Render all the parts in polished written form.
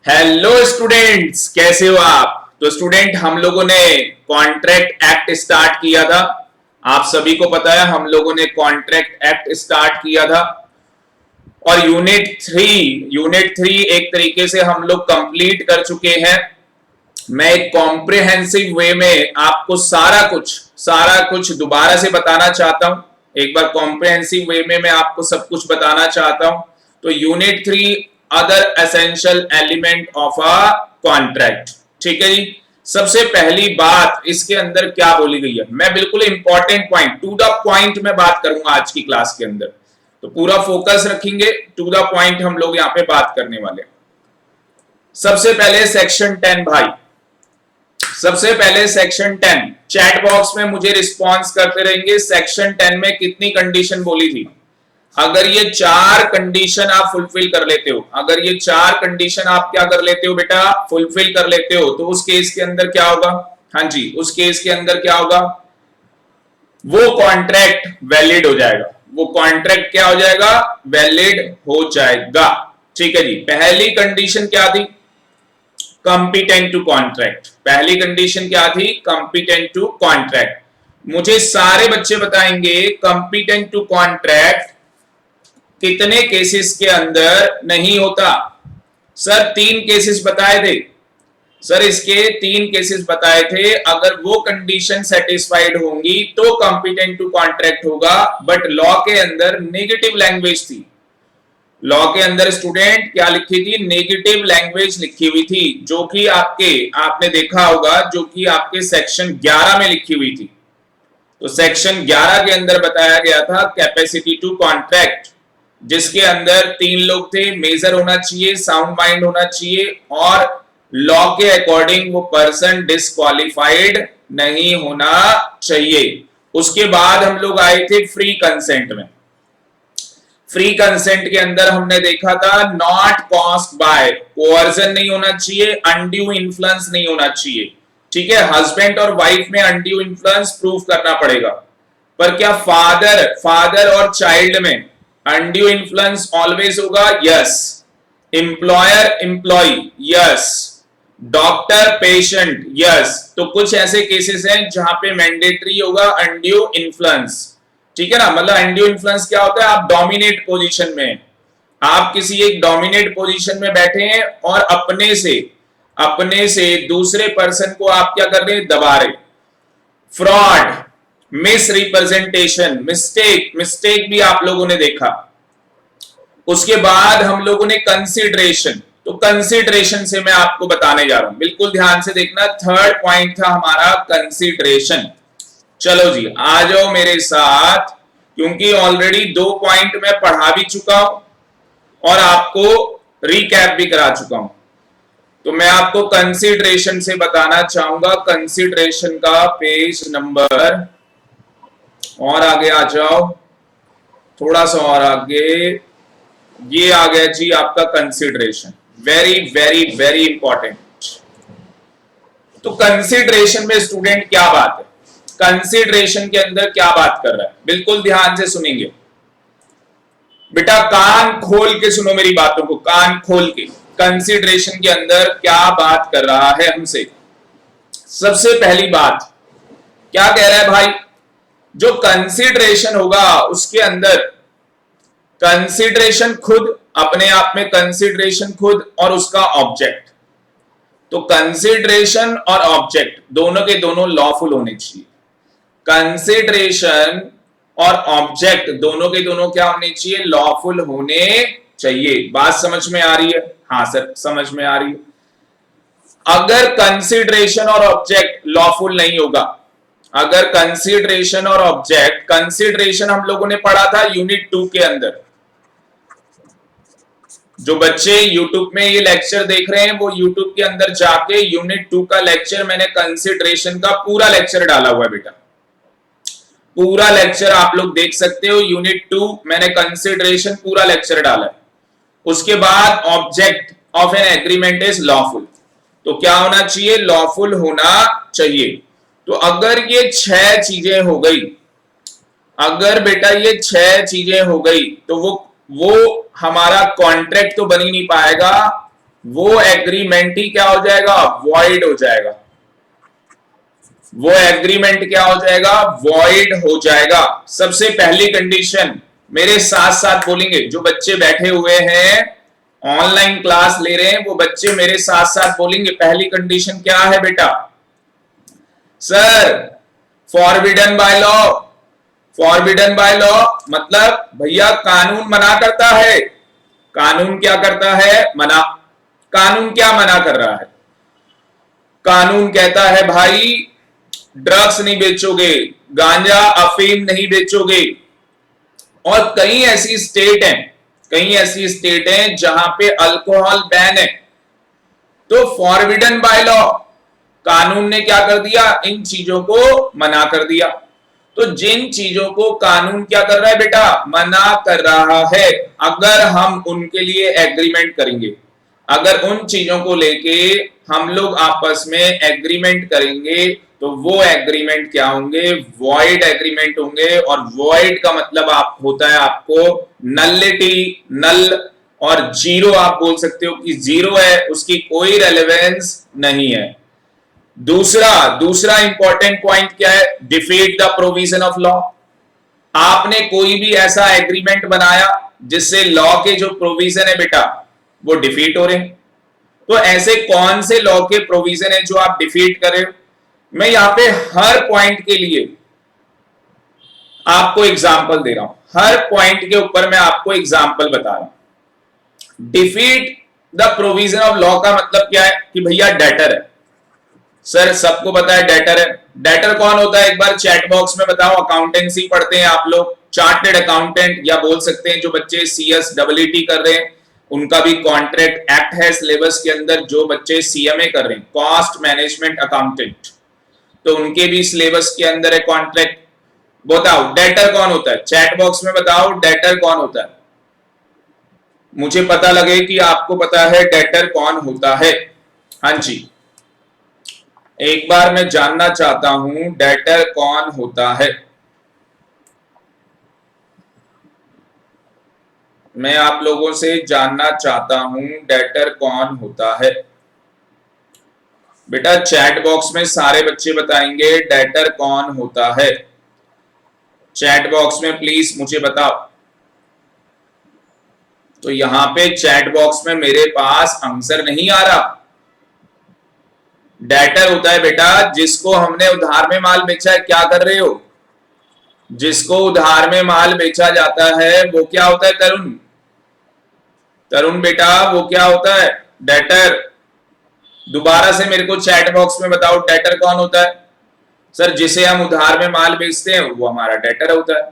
Hello students, कैसे हो आप। तो स्टूडेंट, हम लोगों ने कॉन्ट्रैक्ट एक्ट स्टार्ट किया था। आप सभी को पता है हम लोगों ने कॉन्ट्रैक्ट एक्ट स्टार्ट किया था और यूनिट थ्री एक तरीके से हम लोग कंप्लीट कर चुके हैं। मैं एक कॉम्प्रिहेंसिव वे में आपको सारा कुछ दोबारा से बताना चाहता हूं। एक बार कॉम्प्रिहेंसिव वे में मैं आपको सब कुछ बताना चाहता हूं। तो unit three, other essential element of a contract. ठीक है जी। सबसे पहली बात इसके अंदर क्या बोली गई है, मैं बिल्कुल important point, to the point में बात करूंगा आज की क्लास के अंदर। तो पूरा फोकस रखेंगे, टू द पॉइंट हम लोग यहां पे बात करने वाले। सबसे पहले सेक्शन 10 भाई, सबसे पहले सेक्शन 10। चैट बॉक्स में मुझे रिस्पॉन्स करते रहेंगे। सेक्शन 10 में कितनी कंडीशन बोली थी। अगर ये चार कंडीशन आप फुलफिल कर लेते हो, अगर ये चार कंडीशन आप क्या कर लेते हो बेटा, फुलफिल कर लेते हो, तो उस केस के अंदर क्या होगा। हाँ जी, उस केस के अंदर क्या होगा, वो कॉन्ट्रैक्ट वैलिड हो जाएगा। वो कॉन्ट्रैक्ट क्या हो जाएगा, वैलिड हो जाएगा। ठीक है जी। पहली कंडीशन क्या थी, कॉम्पिटेंट टू कॉन्ट्रैक्ट। पहली कंडीशन क्या थी, कॉम्पिटेंट टू कॉन्ट्रैक्ट। मुझे सारे बच्चे बताएंगे कॉम्पिटेंट टू कॉन्ट्रैक्ट कितने केसेस के अंदर नहीं होता। सर 3 केसेस बताए थे, सर इसके 3 केसेस बताए थे। अगर वो कंडीशन सेटिस्फाइड होंगी तो कॉम्पिटेंट टू कॉन्ट्रैक्ट होगा। बट लॉ के अंदर नेगेटिव लैंग्वेज थी। लॉ के अंदर स्टूडेंट क्या लिखी थी, नेगेटिव लैंग्वेज लिखी हुई थी, जो कि आपने देखा होगा, जो कि आपके सेक्शन 11 में लिखी हुई थी। तो सेक्शन 11 के अंदर बताया गया था कैपेसिटी टू कॉन्ट्रैक्ट, जिसके अंदर 3 लोग थे। मेजर होना चाहिए, साउंड माइंड होना चाहिए, और लॉ के अकॉर्डिंग वो पर्सन डिस्क्वालिफाइड नहीं होना चाहिए। उसके बाद हम लोग आए थे फ्री कंसेंट में। फ्री कंसेंट के अंदर हमने देखा था नॉट कॉस्ड बाय, कोअर्जन नहीं होना चाहिए, अनड्यू इन्फ्लुएंस नहीं होना चाहिए। ठीक है, हस्बैंड और वाइफ में अनड्यू इन्फ्लुएंस प्रूव करना पड़ेगा। पर क्या फादर और चाइल्ड में अनड्यू इन्फ्लुएंस ऑलवेज होगा, yes. Employer employee, yes. Doctor patient, yes. तो कुछ ऐसे केसेस हैं जहां पे मैंडेटरी होगा अनड्यू इन्फ्लुएंस। ठीक है ना, मतलब अनड्यू इन्फ्लुएंस क्या होता है, आप डोमिनेट पोजीशन में, आप किसी एक डोमिनेट पोजीशन में बैठे हैं और अपने से दूसरे पर्सन को आप क्या कर रहे हैं, दबा रहे। फ्रॉड, मिस रिप्रेजेंटेशन, मिस्टेक भी आप लोगों ने देखा। उसके बाद हम लोगों ने कंसीडरेशन। तो कंसीडरेशन से मैं आपको बताने जा रहा हूं, बिल्कुल ध्यान से देखना। थर्ड पॉइंट था हमारा कंसीडरेशन। चलो जी, आ जाओ मेरे साथ, क्योंकि ऑलरेडी 2 पॉइंट मैं पढ़ा भी चुका हूं और आपको रिकैप भी करा चुका हूं। तो मैं आपको कंसीडरेशन से बताना चाहूंगा। कंसीडरेशन का पेज नंबर, और आगे आ जाओ, थोड़ा सा और आगे, ये आ गया जी आपका consideration. Very very very important. तो कंसीडरेशन में स्टूडेंट क्या बात है, कंसीडरेशन के अंदर क्या बात कर रहा है, बिल्कुल ध्यान से सुनेंगे बेटा, कान खोल के सुनो मेरी बातों को, कान खोल के। कंसीडरेशन के अंदर क्या बात कर रहा है हमसे। सबसे पहली बात क्या कह रहा है भाई, जो कंसीडरेशन होगा उसके अंदर कंसीडरेशन खुद, अपने आप में कंसीडरेशन खुद, और उसका ऑब्जेक्ट। तो कंसीडरेशन और ऑब्जेक्ट दोनों के दोनों लॉफुल होने चाहिए। कंसीडरेशन और ऑब्जेक्ट दोनों के दोनों क्या होने चाहिए, लॉफुल होने चाहिए। बात समझ में आ रही है, हाँ सर समझ में आ रही है। अगर कंसीडरेशन और ऑब्जेक्ट लॉफुल नहीं होगा, अगर कंसीडरेशन और ऑब्जेक्ट, कंसीडरेशन हम लोगों ने पढ़ा था यूनिट 2 के अंदर। जो बच्चे YouTube में ये लेक्चर देख रहे हैं, वो YouTube के अंदर जाके यूनिट 2 का लेक्चर, मैंने कंसीडरेशन का पूरा लेक्चर डाला हुआ है बेटा, पूरा लेक्चर आप लोग देख सकते हो। यूनिट 2 मैंने कंसीडरेशन पूरा लेक्चर डाला है। उसके बाद object of an agreement is lawful. तो क्या होना चाहिए, लॉफुल होना चाहिए। तो अगर ये 6 चीजें हो गई, अगर बेटा ये 6 चीजें हो गई, तो वो हमारा कॉन्ट्रैक्ट तो बन ही नहीं पाएगा, वो एग्रीमेंट ही क्या हो जाएगा, वॉइड हो जाएगा। वो एग्रीमेंट क्या हो जाएगा, वॉइड हो जाएगा। सबसे पहली कंडीशन मेरे साथ साथ बोलेंगे, जो बच्चे बैठे हुए हैं ऑनलाइन क्लास ले रहे हैं वो बच्चे मेरे साथ साथ बोलेंगे, पहली कंडीशन क्या है बेटा? Sir forbidden by law. Forbidden by law मतलब भैया कानून मना करता है। कानून क्या करता है, मना। कानून क्या मना कर रहा है? कानून कहता है भाई ड्रग्स नहीं बेचोगे, गांजा अफीम नहीं बेचोगे। और कई ऐसी स्टेट हैं, कई ऐसी स्टेट हैं जहां पे अल्कोहल बैन है। तो फॉरबिडन बाय लॉ, कानून ने क्या कर दिया, इन चीजों को मना कर दिया। तो जिन चीजों को कानून क्या कर रहा है बेटा, मना कर रहा है, अगर हम उनके लिए एग्रीमेंट करेंगे, अगर उन चीजों को लेके हम लोग आपस में एग्रीमेंट करेंगे तो वो एग्रीमेंट क्या होंगे, वॉइड एग्रीमेंट होंगे। और वॉइड का मतलब आप होता है आपको नलिटी, नल और जीरो आप बोल सकते हो कि जीरो है, उसकी कोई रेलेवेंस नहीं है। दूसरा दूसरा इंपॉर्टेंट पॉइंट क्या है, defeat the provision of law. आपने कोई भी ऐसा एग्रीमेंट बनाया जिससे लॉ के जो प्रोविजन है बेटा वो डिफीट हो रहे हैं। तो ऐसे कौन से लॉ के प्रोविजन है जो आप डिफीट कर रहे हो? मैं यहां पे हर पॉइंट के लिए आपको एग्जांपल दे रहा हूं, हर पॉइंट के ऊपर मैं आपको एग्जांपल बता रहा हूं। Defeat the provision of law का मतलब क्या है कि भैया डेटर है। सर सबको पता है डेटर है। डेटर कौन होता है, एक बार चैट बॉक्स में बताओ। अकाउंटेंसी पढ़ते हैं आप लोग, चार्टेड अकाउंटेंट या बोल सकते हैं जो बच्चे CSEE कर रहे हैं उनका भी कॉन्ट्रैक्ट एक्ट है सिलेबस के अंदर। जो बच्चे CMA कर रहे हैं, कॉस्ट मैनेजमेंट अकाउंटेंट, तो उनके भी सिलेबस के अंदर है कॉन्ट्रैक्ट। बताओ डेटर कौन होता है, चैट बॉक्स में बताओ डेटर कौन होता है। मुझे पता लगे कि आपको पता है डेटर कौन होता है। हाँ जी, एक बार मैं जानना चाहता हूं डेटर कौन होता है। मैं आप लोगों से जानना चाहता हूं डेटर कौन होता है। बेटा चैट बॉक्स में सारे बच्चे बताएंगे डेटर कौन होता है। चैट बॉक्स में प्लीज मुझे बताओ। तो यहां पे चैट बॉक्स में मेरे पास आंसर नहीं आ रहा। डेटर होता है बेटा जिसको हमने उधार में माल बेचा है। क्या कर रहे हो, जिसको उधार में माल बेचा जाता है वो क्या होता है तरुण? तरुण बेटा वो क्या होता है, डेटर। दोबारा से मेरे को चैट बॉक्स में बताओ डेटर कौन होता है। सर जिसे हम उधार में माल बेचते हैं वो हमारा डेटर होता है।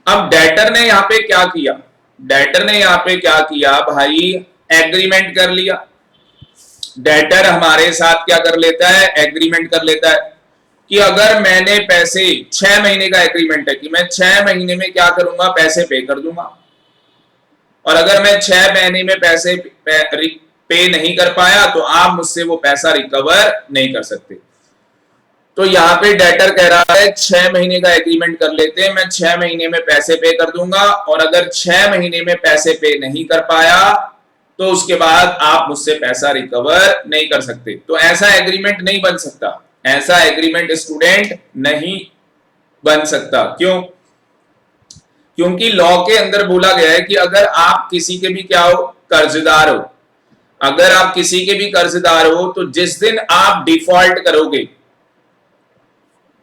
अब डेटर ने यहां पे क्या किया, डेटर ने यहां पे क्या किया भाई, एग्रीमेंट कर लिया। डेटर हमारे साथ क्या कर लेता है, एग्रीमेंट कर लेता है कि अगर मैंने पैसे 6 महीने का एग्रीमेंट है कि मैं 6 महीने में क्या करूंगा, पैसे पे कर दूंगा। और अगर मैं 6 महीने में पैसे पे नहीं कर पाया तो आप मुझसे वो पैसा रिकवर नहीं कर सकते। तो यहां पे डेटर कह रहा है 6 महीने का एग्रीमेंट कर लेते हैं, मैं 6 महीने में पैसे पे कर दूंगा। और अगर 6 महीने में पैसे पे नहीं कर पाया तो उसके बाद आप मुझसे पैसा रिकवर नहीं कर सकते। तो ऐसा एग्रीमेंट नहीं बन सकता, ऐसा एग्रीमेंट स्टूडेंट नहीं बन सकता। क्यों? क्योंकि लॉ के अंदर बोला गया है कि अगर आप किसी के भी क्या हो, कर्जदार हो, अगर आप किसी के भी कर्जदार हो तो जिस दिन आप डिफॉल्ट करोगे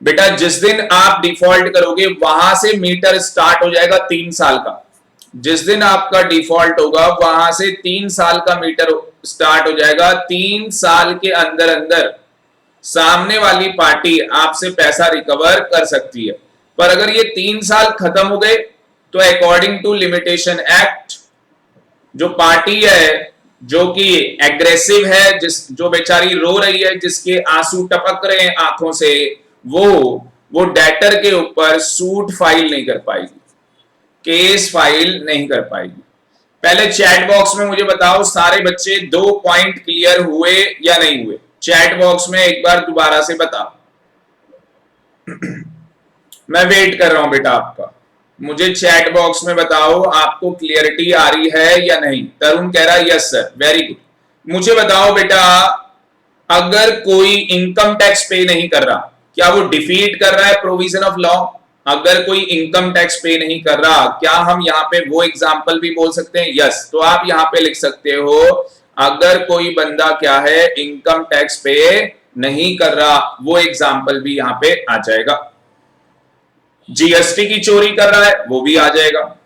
बेटा, जिस दिन आप डिफॉल्ट करोगे वहां से मीटर स्टार्ट हो जाएगा 3 साल का। जिस दिन आपका डिफॉल्ट होगा वहां से 3 साल का मीटर स्टार्ट हो जाएगा। 3 साल के अंदर अंदर सामने वाली पार्टी आपसे पैसा रिकवर कर सकती है। पर अगर ये 3 साल खत्म हो गए तो अकॉर्डिंग टू लिमिटेशन एक्ट जो पार्टी है जो कि एग्रेसिव है, जो बेचारी रो रही है, जिसके आंसू टपक रहे हैं आंखों से, वो डेटर के ऊपर सूट फाइल नहीं कर पाएगी, केस फाइल नहीं कर पाएगी। पहले चैट बॉक्स में मुझे बताओ सारे बच्चे 2 पॉइंट क्लियर हुए या नहीं हुए? चैट बॉक्स में एक बार दोबारा से बताओ। मैं वेट कर रहा हूं बेटा आपका, मुझे चैट बॉक्स में बताओ आपको क्लियरिटी आ रही है या नहीं। तरुण कह रहा है यस सर, वेरी गुड। मुझे बताओ बेटा, अगर कोई इनकम टैक्स पे नहीं कर रहा, क्या वो डिफीट कर रहा है प्रोविजन ऑफ लॉ? अगर कोई इनकम टैक्स पे नहीं कर रहा, क्या हम यहाँ पे वो एग्जाम्पल भी बोल सकते हैं? यस। तो आप यहाँ पे लिख सकते हो, अगर कोई बंदा क्या है, इनकम टैक्स पे नहीं कर रहा, वो एग्जाम्पल भी यहाँ पे आ जाएगा। जीएसटी की चोरी कर रहा है, वो भी आ जाएगा।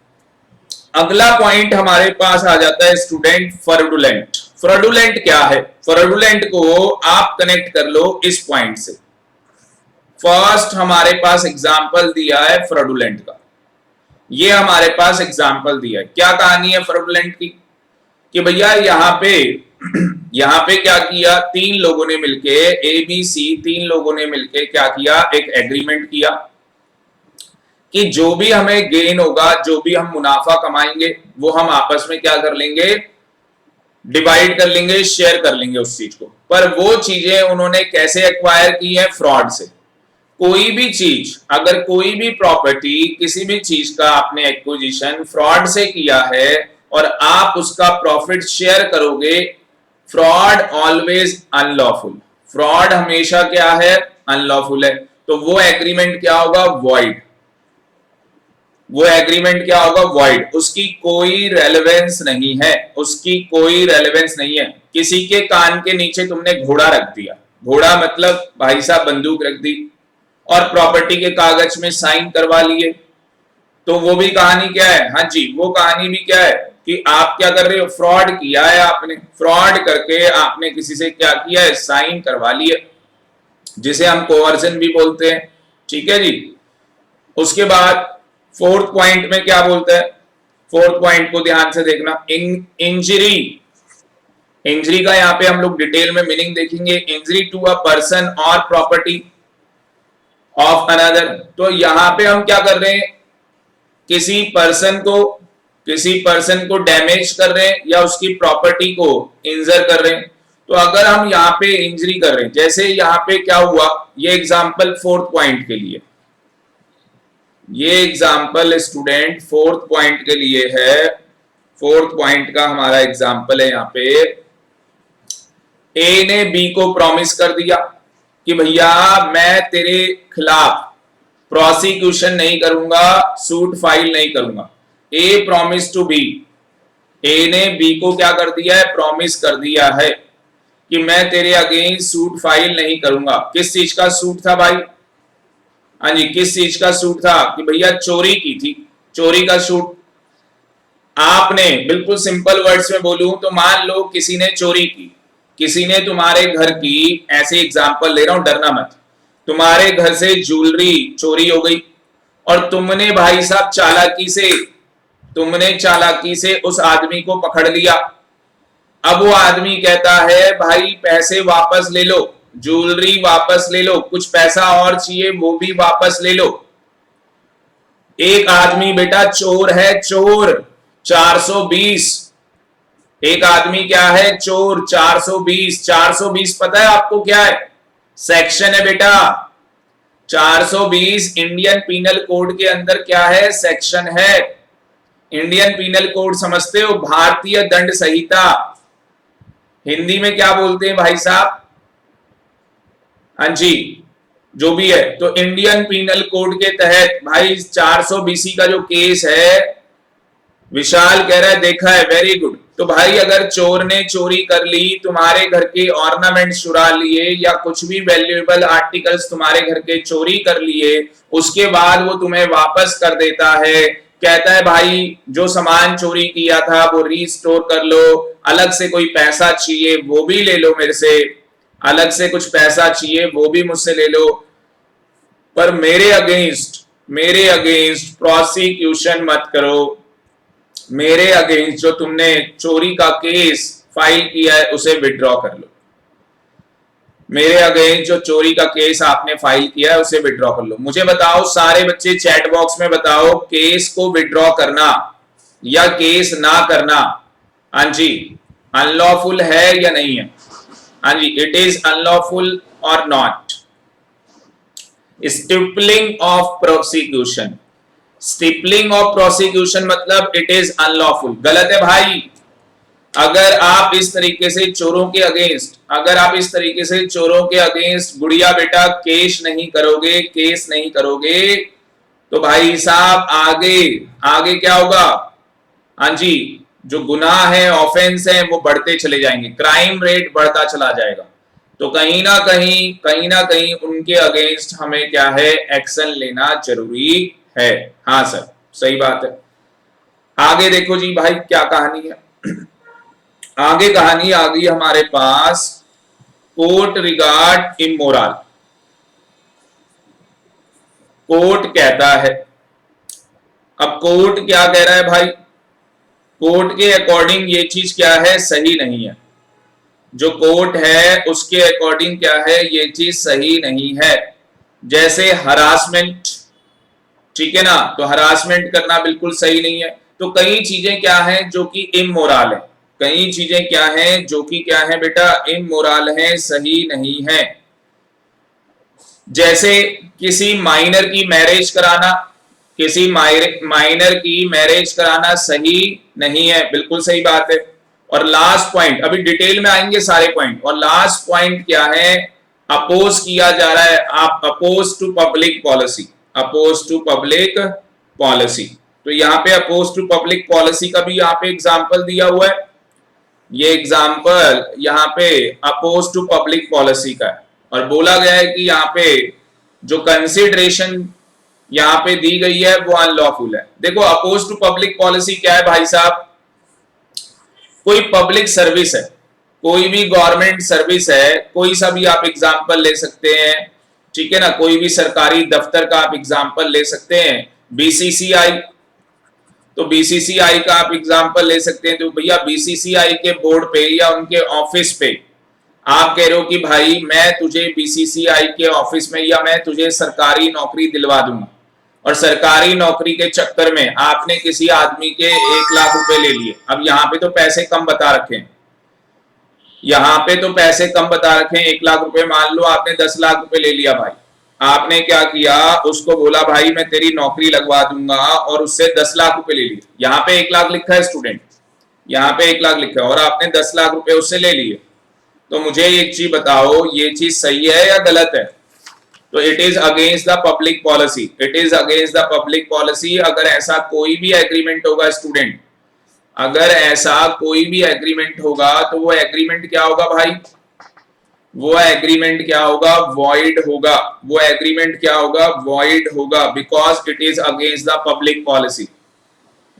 अगला पॉइंट हमारे पास आ जाता है स्टूडेंट, फ्रॉडुलेंट। फ्रॉडुलेंट क्या है? फ्रॉडुलेंट को आप कनेक्ट कर लो इस पॉइंट से। फर्स्ट हमारे पास एग्जाम्पल दिया है फ्रॉडुलेंट का, ये हमारे पास एग्जाम्पल दिया है। क्या कहानी है फ्रॉडुलेंट की? कि भैया यहाँ पे यहाँ पे क्या किया, तीन लोगों ने मिलके, ए बी सी तीन लोगों ने मिलके क्या किया, एक एग्रीमेंट किया कि जो भी हमें गेन होगा, जो भी हम मुनाफा कमाएंगे, वो हम आपस में क्या कर लेंगे, डिवाइड कर लेंगे, शेयर कर लेंगे उस चीज को। पर वो चीजें उन्होंने कैसे एक्वायर की है? फ्रॉड से। कोई भी चीज, अगर कोई भी प्रॉपर्टी, किसी भी चीज का आपने एक्विजिशन फ्रॉड से किया है और आप उसका प्रॉफिट शेयर करोगे, फ्रॉड ऑलवेज अनलॉफुल। फ्रॉड हमेशा क्या है? अनलॉफुल है। तो वो एग्रीमेंट क्या होगा? वॉइड। वो एग्रीमेंट क्या होगा? वॉइड। उसकी कोई रेलेवेंस नहीं है, उसकी कोई रेलेवेंस नहीं है। किसी के कान के नीचे तुमने घोड़ा रख दिया, घोड़ा मतलब भाई साहब बंदूक रख दी, और प्रॉपर्टी के कागज में साइन करवा लिए, तो वो भी कहानी क्या है? हाँ जी, वो कहानी भी क्या है कि आप क्या कर रहे हो? फ्रॉड किया है आपने। फ्रॉड करके आपने किसी से क्या किया है? साइन करवा लिए, जिसे हम कोवर्जन भी बोलते हैं। ठीक है जी। उसके बाद फोर्थ पॉइंट में क्या बोलता है? फोर्थ पॉइंट को ध्यान से देखना, इंजरी। इंजरी का यहाँ पे हम लोग डिटेल में मीनिंग देखेंगे। इंजरी टू अ पर्सन और प्रॉपर्टी ऑफ अनदर। तो यहां पे हम क्या कर रहे हैं? किसी पर्सन को डैमेज कर रहे हैं या उसकी प्रॉपर्टी को इंजर कर रहे हैं। तो अगर हम यहाँ पे इंजरी कर रहे हैं, जैसे यहाँ पे क्या हुआ, ये एग्जांपल फोर्थ पॉइंट के लिए, ये एग्जांपल स्टूडेंट फोर्थ पॉइंट के लिए है। फोर्थ पॉइंट का हमारा एग्जांपल है, यहाँ पे ए ने बी को प्रॉमिस कर दिया कि भैया मैं तेरे खिलाफ प्रोसिक्यूशन नहीं करूंगा, सूट फाइल नहीं करूंगा। ए प्रॉमिस टू बी, ए ने बी को क्या कर दिया है? प्रॉमिस कर दिया है कि मैं तेरे अगेंस्ट सूट फाइल नहीं करूंगा। किस चीज का सूट था भाई? हाँ जी, किस चीज का सूट था? कि भैया चोरी की थी, चोरी का सूट। आपने, बिल्कुल सिंपल वर्ड्स में बोलूं तो, मान लो किसी ने चोरी की, किसी ने तुम्हारे घर की, ऐसे एग्जांपल ले रहा हूं, डरना मत, तुम्हारे घर से ज्वेलरी चोरी हो गई और तुमने भाई साहब चालाकी से उस आदमी को पकड़ लिया। अब वो आदमी कहता है भाई पैसे वापस ले लो, ज्वेलरी वापस ले लो, कुछ पैसा और चाहिए वो भी वापस ले लो। एक आदमी बेटा चोर है, चोर 420। एक आदमी क्या है? चोर 420। 420 पता है आपको क्या है? सेक्शन है बेटा। 420 इंडियन पीनल कोड के अंदर क्या है? सेक्शन है। इंडियन पीनल कोड समझते हो? भारतीय दंड संहिता। हिंदी में क्या बोलते हैं भाई साहब? हाँ जी, जो भी है। तो इंडियन पीनल कोड के तहत भाई 420 का जो केस है, विशाल कह रहा है देखा है, वेरी गुड। तो भाई अगर चोर ने चोरी कर ली, तुम्हारे घर के ऑर्नामेंट्स चुरा लिए या कुछ भी वैल्यूएबल आर्टिकल्स तुम्हारे घर के चोरी कर लिए, उसके बाद वो तुम्हें वापस कर देता है, कहता है भाई जो सामान चोरी किया था वो रीस्टोर कर लो, अलग से कोई पैसा चाहिए वो भी ले लो मेरे से, अलग से कुछ पैसा चाहिए वो भी मुझसे ले लो, पर मेरे अगेंस्ट प्रोसिक्यूशन मत करो। मेरे अगेंस्ट जो तुमने चोरी का केस फाइल किया है उसे विड्रॉ कर लो। मेरे अगेंस्ट जो चोरी का केस आपने फाइल किया है उसे विड्रॉ कर लो। मुझे बताओ सारे बच्चे चैट बॉक्स में बताओ, केस को विड्रॉ करना या केस ना करना, हाँ जी, अनलॉफुल है या नहीं है? हाँ जी, इट इज अनलॉफुल और not. Stippling of prosecution, stippling of prosecution मतलब इट इज अनलॉफुल, गलत है भाई। अगर आप इस तरीके से चोरों के अगेंस्ट, अगर आप इस तरीके से चोरों के अगेंस्ट गुड़िया बेटा केस नहीं करोगे, केस नहीं करोगे, तो भाई साहब आगे आगे क्या होगा? हाँ जी, जो गुनाह है, ऑफेंस है, वो बढ़ते चले जाएंगे, क्राइम रेट बढ़ता चला जाएगा। तो कहीं ना कहीं उनके अगेंस्ट हमें क्या है, एक्शन लेना जरूरी है। हाँ सर, सही बात है। आगे देखो जी भाई क्या कहानी है। आगे कहानी आ गई हमारे पास, कोर्ट रिगार्ड इमोरल। कोर्ट कहता है, अब कोर्ट क्या कह रहा है भाई? कोर्ट के अकॉर्डिंग ये चीज क्या है, सही नहीं है। जो कोर्ट है उसके अकॉर्डिंग क्या है, ये चीज सही नहीं है। जैसे हरासमेंट, ठीक है ना, तो हरासमेंट करना बिल्कुल सही नहीं है। तो कई चीजें क्या हैं जो कि इमोरल है, कई चीजें क्या हैं जो कि क्या है बेटा, इमोरल है, सही नहीं है। जैसे किसी माइनर की मैरिज कराना, किसी माइनर की मैरिज कराना सही नहीं है, बिल्कुल सही बात है। और लास्ट पॉइंट, अभी डिटेल में आएंगे सारे पॉइंट, और लास्ट पॉइंट क्या है, अपोज किया जा रहा है, आप opposed to public policy, opposed to public policy. तो यहाँ पे अपोज टू पब्लिक पॉलिसी का भी यहाँ पे एग्जाम्पल दिया हुआ है। ये एग्जाम्पल यहाँ पे अपोज टू पब्लिक पॉलिसी का है, और बोला गया है कि यहाँ पे जो कंसिडरेशन यहाँ पे दी गई है वो अनलॉफुल है। देखो अपोज टू पब्लिक पॉलिसी क्या है भाई साहब, कोई पब्लिक सर्विस है, कोई भी गवर्नमेंट सर्विस है, कोई सा भी आप एग्जाम्पल ले सकते हैं, ठीक है ना, कोई भी सरकारी दफ्तर का आप एग्जाम्पल ले सकते हैं, बीसीसीआई, तो बीसीसीआई का आप एग्जाम्पल ले सकते हैं। तो भैया बीसीसीआई के बोर्ड पे या उनके ऑफिस पे आप कह रहे हो कि भाई मैं तुझे बीसीसीआई के ऑफिस में, या मैं तुझे सरकारी नौकरी दिलवा दूंगा, और सरकारी नौकरी के चक्कर में आपने किसी आदमी के 1 लाख रुपए ले लिए। अब यहाँ पे तो पैसे कम बता रखे हैं, यहाँ पे तो पैसे कम बता रखे हैं, 1 लाख रुपए, मान लो आपने 10 लाख रुपए ले लिया भाई। आपने क्या किया, उसको बोला भाई मैं तेरी नौकरी लगवा दूंगा, और उससे 10 लाख रुपए ले लिए। यहाँ पे 1 लाख लिखा है स्टूडेंट, यहाँ पे 1 लाख लिखा है, और आपने 10 लाख रुपए उससे ले लिए। तो मुझे एक चीज बताओ, ये चीज सही है या गलत है? तो it is against the public policy, it is against the public policy. अगर ऐसा कोई भी एग्रीमेंट होगा स्टूडेंट, अगर ऐसा कोई भी एग्रीमेंट होगा, तो वो एग्रीमेंट क्या होगा भाई, वो एग्रीमेंट क्या होगा, वॉइड होगा। वो एग्रीमेंट क्या होगा, वॉइड होगा, because it is against the public policy,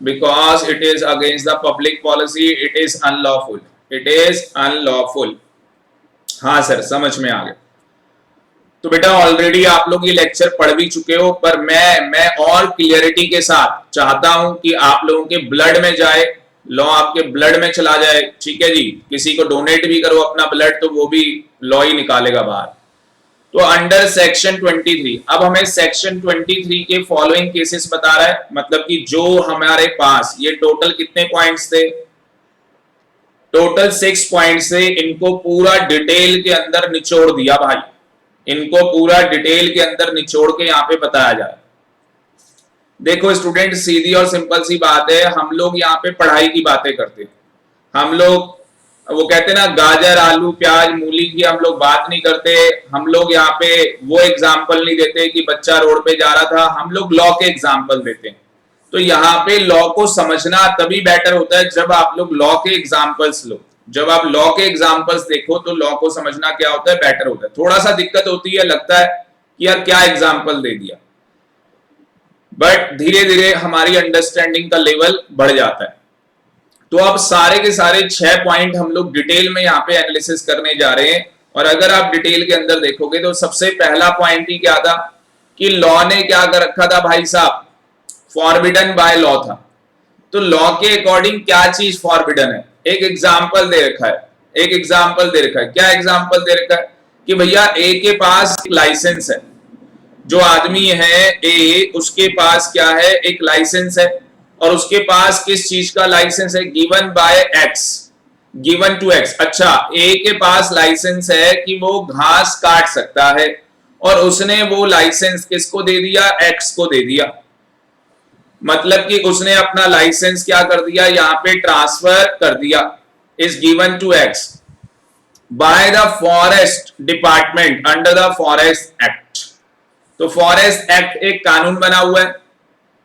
because it is against the public policy, it is unlawful, it is unlawful. हाँ सर, समझ में आ गया। तो बेटा ऑलरेडी आप लोग ये लेक्चर पढ़ भी चुके हो, पर मैं और क्लियरिटी के साथ चाहता हूं कि आप लोगों के ब्लड में जाए, लॉ आपके ब्लड में चला जाए, ठीक है जी। किसी को डोनेट भी करो अपना ब्लड, तो वो भी लॉ ही निकालेगा बाहर। तो अंडर सेक्शन 23, अब हमें सेक्शन 23 के फॉलोइंग केसेस बता रहा है, मतलब कि जो हमारे पास ये टोटल कितने पॉइंट्स थे, टोटल 6 पॉइंट से इनको पूरा डिटेल के अंदर निचोड़ दिया भाई, इनको पूरा डिटेल के अंदर निचोड़ के यहाँ पे बताया जाए। देखो स्टूडेंट, सीधी और सिंपल सी बात है, हम लोग यहाँ पे पढ़ाई की बातें करते हैं, हम लोग वो कहते हैं ना गाजर आलू प्याज मूली की हम लोग बात नहीं करते। हम लोग यहाँ पे वो एग्जाम्पल नहीं देते कि बच्चा रोड पे जा रहा था, हम लोग लॉ के एग्जाम्पल देते हैं। तो यहाँ पे लॉ को समझना तभी बेटर होता है जब आप लोग लॉ के एग्जाम्पल्स लो, जब आप लॉ के एग्जाम्पल्स देखो तो लॉ को समझना क्या होता है, बेटर होता है। थोड़ा सा दिक्कत होती है, लगता है कि यार क्या एग्जाम्पल दे दिया, बट धीरे धीरे हमारी अंडरस्टैंडिंग का लेवल बढ़ जाता है। तो अब सारे के सारे 6 पॉइंट हम लोग डिटेल में यहाँ पे एनालिसिस करने जा रहे हैं। और अगर आप डिटेल के अंदर देखोगे तो सबसे पहला पॉइंट ही क्या था कि लॉ ने क्या कर रखा था भाई साहब, फॉरबिडन बाय लॉ था। तो लॉ के अकॉर्डिंग क्या चीज फॉरबिडन है, एक एग्जाम्पल दे रखा है, एक एग्जाम्पल दे रखा है। क्या एग्जाम्पल दे रखा है कि भैया ए के पास लाइसेंस है, जो आदमी है ए, उसके पास क्या है, एक लाइसेंस है, और उसके पास किस चीज का लाइसेंस है, given by X, given to X. अच्छा, ए के पास लाइसेंस है कि वो घास काट सकता है, और उसने वो लाइसेंस किसको दे दिया, एक्स को दे दिया। मतलब कि उसने अपना लाइसेंस क्या कर दिया, यहां पे ट्रांसफर कर दिया, is given to X by the forest department under the forest act. तो फॉरेस्ट एक्ट एक कानून बना हुआ है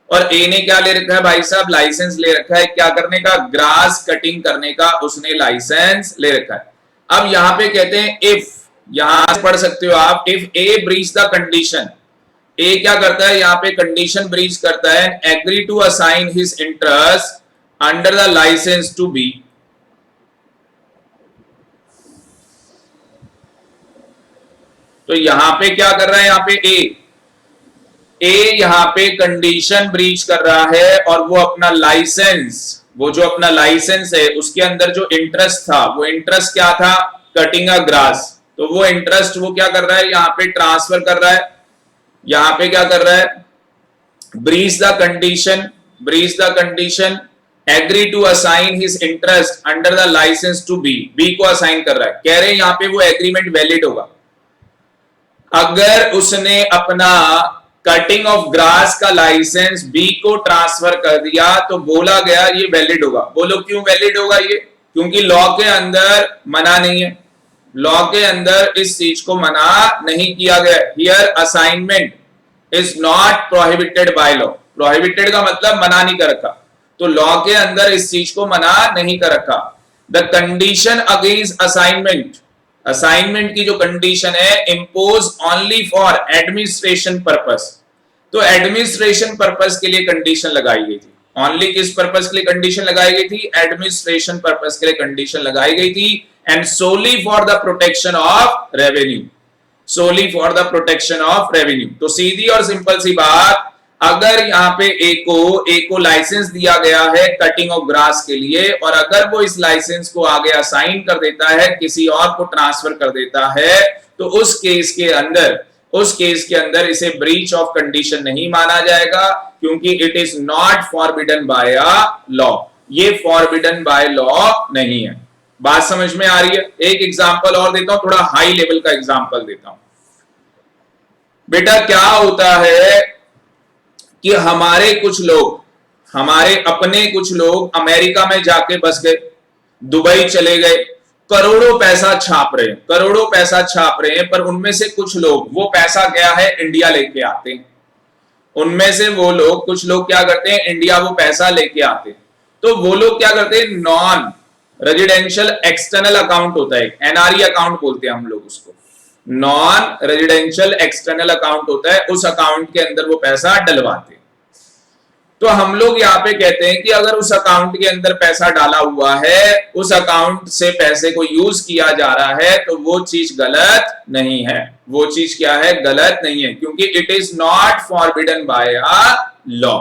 और ए ने क्या ले रखा है भाई साहब, लाइसेंस ले रखा है क्या करने का, ग्रास कटिंग करने का उसने लाइसेंस ले रखा है। अब यहां पे कहते हैं इफ, यहां पढ़ सकते हो आप, if A breach the condition, A क्या करता है यहां पे कंडीशन ब्रीच करता है, agree to assign his interest under the licence to B. तो यहां पे क्या कर रहा है, यहां पे ए यहां पे कंडीशन ब्रीच कर रहा है और वो अपना लाइसेंस, वो जो अपना लाइसेंस है उसके अंदर जो इंटरेस्ट था, वो इंटरेस्ट क्या था, कटिंग अ ग्रास। तो वो इंटरेस्ट वो क्या कर रहा है, यहां पे ट्रांसफर कर रहा है, यहां पे क्या कर रहा है, breach the condition, breach the condition, agree to assign his interest under the licence to B, B को असाइन कर रहा है। कह रहे हैं यहां पे वो एग्रीमेंट वैलिड होगा अगर उसने अपना कटिंग ऑफ ग्रास का लाइसेंस बी को ट्रांसफर कर दिया, तो बोला गया ये वैलिड होगा। बोलो क्यों वैलिड होगा ये, क्योंकि लॉ के अंदर मना नहीं है, लॉ के अंदर इस चीज को मना नहीं किया गया। Here assignment is not prohibited by law, prohibited का मतलब मना नहीं कर रखा, तो लॉ के अंदर इस चीज को मना नहीं कर रखा। The condition against assignment, assignment की जो कंडीशन है, impose only for administration purpose, तो एडमिनिस्ट्रेशन पर्पस के लिए कंडीशन लगाई गई थी। ओनली किस पर्पस के लिए कंडीशन लगाई गई थी, एडमिनिस्ट्रेशन पर्पस के लिए कंडीशन लगाई गई थी। And solely for the protection of revenue, solely for the protection of revenue. तो सीधी और सिंपल सी बात, अगर यहाँ पे ए को लाइसेंस दिया गया है कटिंग ऑफ ग्रास के लिए, और अगर वो इस लाइसेंस को आगे असाइन कर देता है, किसी और को ट्रांसफर कर देता है, तो उस केस के अंदर इसे ब्रीच ऑफ कंडीशन नहीं माना जाएगा, क्योंकि it is not forbidden by law, ये फॉरबिडन बाय लॉ नहीं है। बात समझ में आ रही है। एक एग्जांपल और देता हूं, थोड़ा हाई लेवल का एग्जांपल देता हूं। बेटा क्या होता है कि हमारे कुछ लोग, हमारे अपने कुछ लोग अमेरिका में जाके बस गए, दुबई चले गए, करोड़ों पैसा छाप रहे हैं, करोड़ों पैसा छाप रहे हैं, पर उनमें से कुछ लोग वो पैसा गया है इंडिया लेके आते हैं, उनमें से वो लोग, कुछ लोग क्या करते हैं, इंडिया वो पैसा लेके आते हैं। तो वो लोग क्या करते हैं, नॉन रेजिडेंशियल एक्सटर्नल अकाउंट होता है, एनआरई अकाउंट बोलते हैं हम लोग उसको, नॉन रेजिडेंशियल एक्सटर्नल अकाउंट होता है, उस अकाउंट के अंदर वो पैसा डलवाते हैं। तो हम लोग यहाँ पे कहते हैं कि अगर उस अकाउंट के अंदर पैसा डाला हुआ है, उस अकाउंट से पैसे को यूज किया जा रहा है, तो वो चीज गलत नहीं है, वो चीज क्या है, गलत नहीं है, क्योंकि it is not forbidden by law.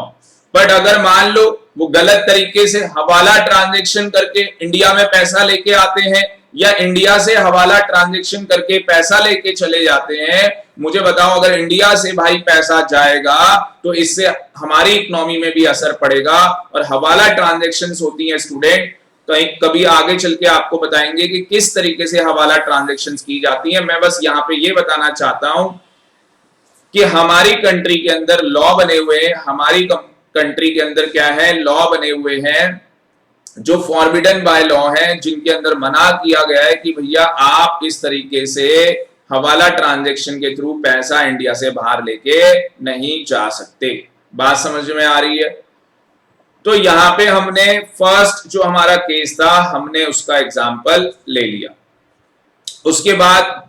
But अगर मान लो वो गलत तरीके से हवाला ट्रांजैक्शन करके इंडिया में पैसा लेके आते हैं, या इंडिया से हवाला ट्रांजैक्शन करके पैसा लेके चले जाते हैं, मुझे बताओ अगर इंडिया से भाई पैसा जाएगा तो इससे हमारी इकोनॉमी में भी असर पड़ेगा। और हवाला ट्रांजैक्शंस होती हैं स्टूडेंट, कहीं कभी आगे चल के आपको बताएंगे कि किस तरीके से हवाला ट्रांजैक्शंस की जाती हैं। मैं बस यहाँ पे ये बताना चाहता हूं कि हमारी कंट्री के अंदर लॉ बने हुए हैं, हमारी कंट्री के अंदर क्या है, लॉ बने हुए हैं जो फॉरबिडन बाय लॉ है, जिनके अंदर मना किया गया है कि भैया आप इस तरीके से हवाला ट्रांजैक्शन के थ्रू पैसा इंडिया से बाहर लेके नहीं जा सकते। बात समझ में आ रही है। तो यहां पे हमने फर्स्ट जो हमारा केस था, हमने उसका एग्जांपल ले लिया। उसके बाद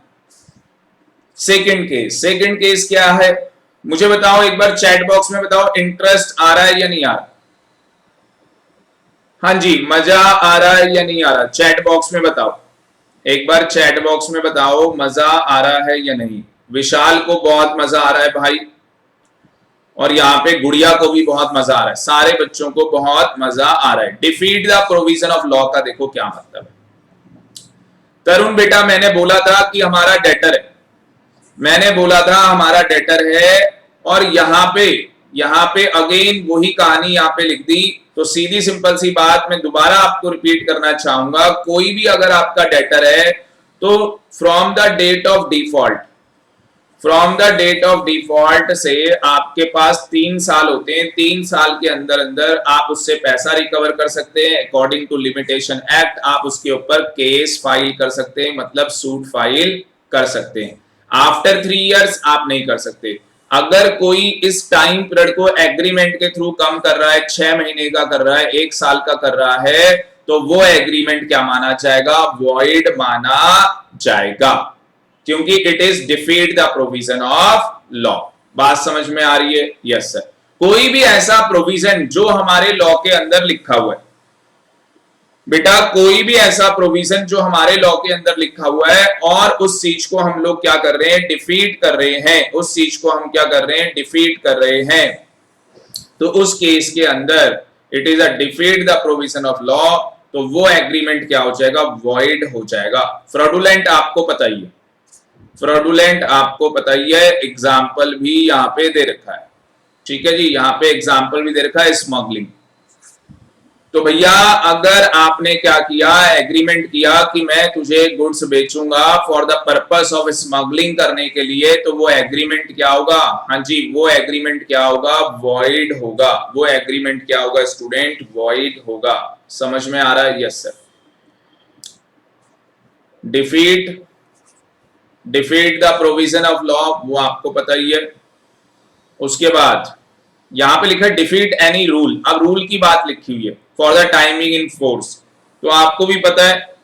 सेकंड केस क्या है, मुझे बताओ एक बार चैट बॉक्स में बताओ, इंटरेस्ट आ रहा है या नहीं आ रहा? हाँ जी, मजा आ रहा है या नहीं आ रहा? चैट बॉक्स में बताओ, एक बार चैट बॉक्स में बताओ मजा आ रहा है या नहीं। विशाल को बहुत मजा आ रहा है भाई, और यहाँ पे गुड़िया को भी बहुत मजा आ रहा है, सारे बच्चों को बहुत मजा आ रहा है। Defeat the provision of law का देखो क्या मतलब है। तरुण बेटा मैंने बोला था कि हमारा डेटर है, मैंने बोला था हमारा डेटर है, और यहाँ पे अगेन वही कहानी यहाँ पे लिख दी। तो सीधी सिंपल सी बात मैं दोबारा आपको रिपीट करना चाहूंगा, कोई भी अगर आपका डेटर है तो from the date of default, from the date of default से आपके पास 3 साल होते हैं, 3 साल के अंदर अंदर आप उससे पैसा रिकवर कर सकते हैं। अकॉर्डिंग टू लिमिटेशन एक्ट आप उसके ऊपर केस फाइल कर सकते हैं, मतलब सूट फाइल कर सकते हैं। आफ्टर 3 इयर्स आप नहीं कर सकते। अगर कोई इस टाइम पीरियड को एग्रीमेंट के थ्रू कम कर रहा है, 6 महीने का कर रहा है, 1 साल का कर रहा है, तो वो एग्रीमेंट क्या माना जाएगा? वॉइड माना जाएगा, क्योंकि it is defeat the provision of law. बात समझ में आ रही है? Yes sir. कोई भी ऐसा प्रोविजन जो हमारे लॉ के अंदर लिखा हुआ है बेटा, कोई भी ऐसा प्रोविजन जो हमारे लॉ के अंदर लिखा हुआ है और उस चीज को हम लोग क्या कर रहे हैं? डिफीट कर रहे हैं। उस चीज को हम क्या कर रहे हैं? डिफीट कर रहे हैं। तो उस केस के अंदर it is a defeat the provision of law, तो वो एग्रीमेंट क्या हो जाएगा? वॉइड हो जाएगा। फ्रॉडुलेंट आपको पता ही है, फ्रॉडुलेंट आपको पता ही है, एग्जाम्पल भी यहां पे दे रखा है। ठीक है जी, यहां पे एग्जाम्पल भी दे रखा है, स्मगलिंग। तो भैया अगर आपने क्या किया? एग्रीमेंट किया कि मैं तुझे गुड्स बेचूंगा for the purpose of smuggling करने के लिए, तो वो एग्रीमेंट क्या होगा? हाँ जी, वो एग्रीमेंट क्या होगा? वॉइड होगा। वो एग्रीमेंट क्या होगा स्टूडेंट? वॉइड होगा। समझ में आ रहा है? Yes sir. Defeat the provision of law, वो आपको पता ही है। उसके बाद यहां पे लिखा है डिफीट एनी रूल। अब रूल की बात लिखी हुई है, for the timing in force. तो आपको भी पता है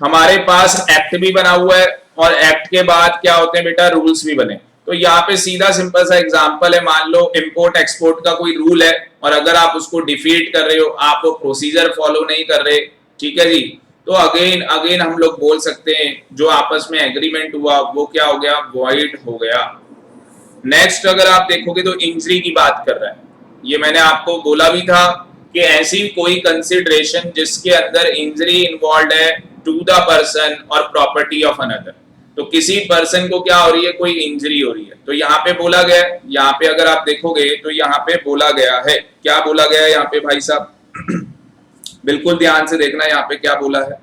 हमारे पास एक्ट भी बना हुआ है, और एक्ट के बाद क्या होते हैं बेटा? रूल्स भी बने। तो यहाँ पे सीधा सिंपल सा एग्जांपल है, मान लो इंपोर्ट एक्सपोर्ट का कोई रूल है, और अगर आप उसको डिफीट कर रहे हो, आप वो प्रोसीजर फॉलो नहीं कर रहे, ठीक है जी, तो अगेन अगेन हम लोग बोल सकते हैं जो आपस में एग्रीमेंट हुआ वो क्या हो गया? वॉइड हो गया। नेक्स्ट अगर आप देखोगे तो इंजरी की बात कर रहा है। ये मैंने आपको बोला भी था कि ऐसी कोई कंसिडरेशन जिसके अंदर इंजरी इन्वॉल्व है टू द पर्सन और प्रॉपर्टी ऑफ अनदर। तो किसी पर्सन को क्या हो रही है? कोई इंजरी हो रही है। तो यहाँ पे बोला गया, यहाँ पे अगर आप देखोगे तो यहाँ पे बोला गया है, क्या बोला गया है यहाँ पे भाई साहब? बिल्कुल ध्यान से देखना यहाँ पे क्या बोला है।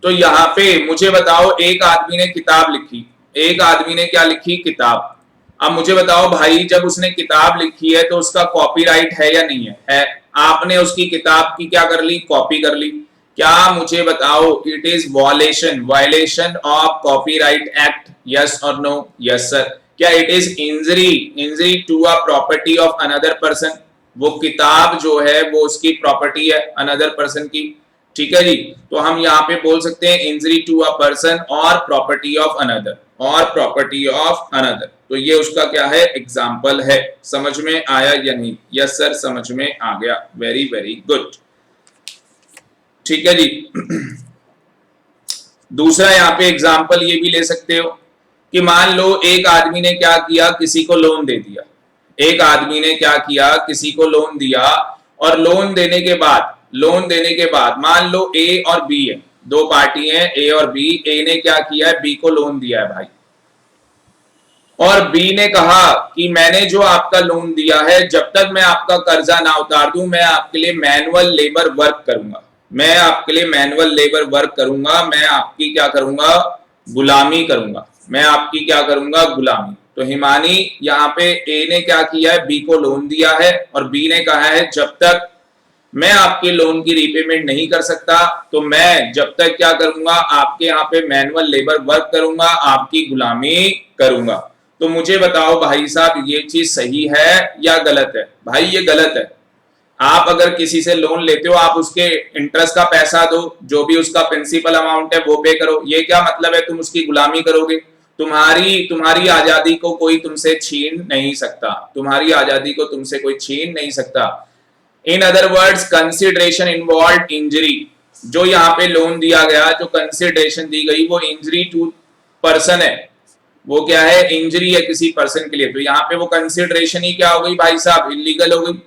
तो यहाँ पे मुझे बताओ, एक आदमी ने किताब लिखी, एक आदमी ने क्या लिखी? किताब। अब मुझे बताओ भाई, जब उसने किताब लिखी है तो उसका कॉपीराइट है या नहीं है? है। आपने उसकी किताब की क्या कर ली? कॉपी कर ली। क्या मुझे बताओ, it is violation of copyright act? Yes और नो? Yes sir. क्या it is injury to a property of another person? वो किताब जो है वो उसकी प्रॉपर्टी है अनदर पर्सन की। ठीक है जी, तो हम यहाँ पे बोल सकते हैं इंजरी टू अ पर्सन और प्रॉपर्टी ऑफ अनदर, और प्रॉपर्टी ऑफ अनदर। तो ये उसका क्या है? एग्जाम्पल है। समझ में आया या नहीं? यस सर, समझ में आ गया। Very very good. ठीक है जी। दूसरा यहाँ पे एग्जाम्पल ये भी ले सकते हो कि मान लो एक आदमी ने क्या किया? किसी को लोन दे दिया। एक आदमी ने क्या किया? किसी को लोन दिया, और लोन देने के बाद मान लो ए और बी है, दो पार्टी हैं ए और बी। ए ने क्या किया है? बी को लोन दिया है भाई, और बी ने कहा कि मैंने जो आपका लोन दिया है, जब तक मैं आपका कर्जा ना उतार दूं, मैं आपके लिए मैनुअल लेबर वर्क करूंगा। मैं आपके लिए मैनुअल लेबर वर्क करूंगा। मैं आपकी क्या करूंगा? गुलामी करूंगा। मैं आपकी क्या करूंगा? गुलामी। तो हिमानी यहाँ पे ए ने क्या किया है? बी को लोन दिया है, और बी ने कहा है जब तक मैं आपके लोन की रीपेमेंट नहीं कर सकता, तो मैं जब तक क्या करूंगा? आपके यहाँ पे मैनुअल लेबर वर्क करूंगा, आपकी गुलामी करूंगा। तो मुझे बताओ भाई साहब, ये चीज सही है या गलत है? भाई ये गलत है। आप अगर किसी से लोन लेते हो, आप उसके इंटरेस्ट का पैसा दो, जो भी उसका प्रिंसिपल अमाउंट है वो पे करो। ये क्या मतलब है? तुम उसकी गुलामी करोगे? तुम्हारी आजादी को कोई तुमसे छीन नहीं सकता। तुम्हारी आजादी को तुमसे कोई छीन नहीं सकता। In other words, consideration involve injury. जो यहाँ पे लोन दिया गया, जो कंसिडरेशन दी गई, वो इंजरी टू पर्सन है। वो क्या है? इंजरी है किसी पर्सन के लिए। तो यहाँ पे वो कंसिडरेशन ही क्या हो गई भाई साहब? इलीगल हो गई।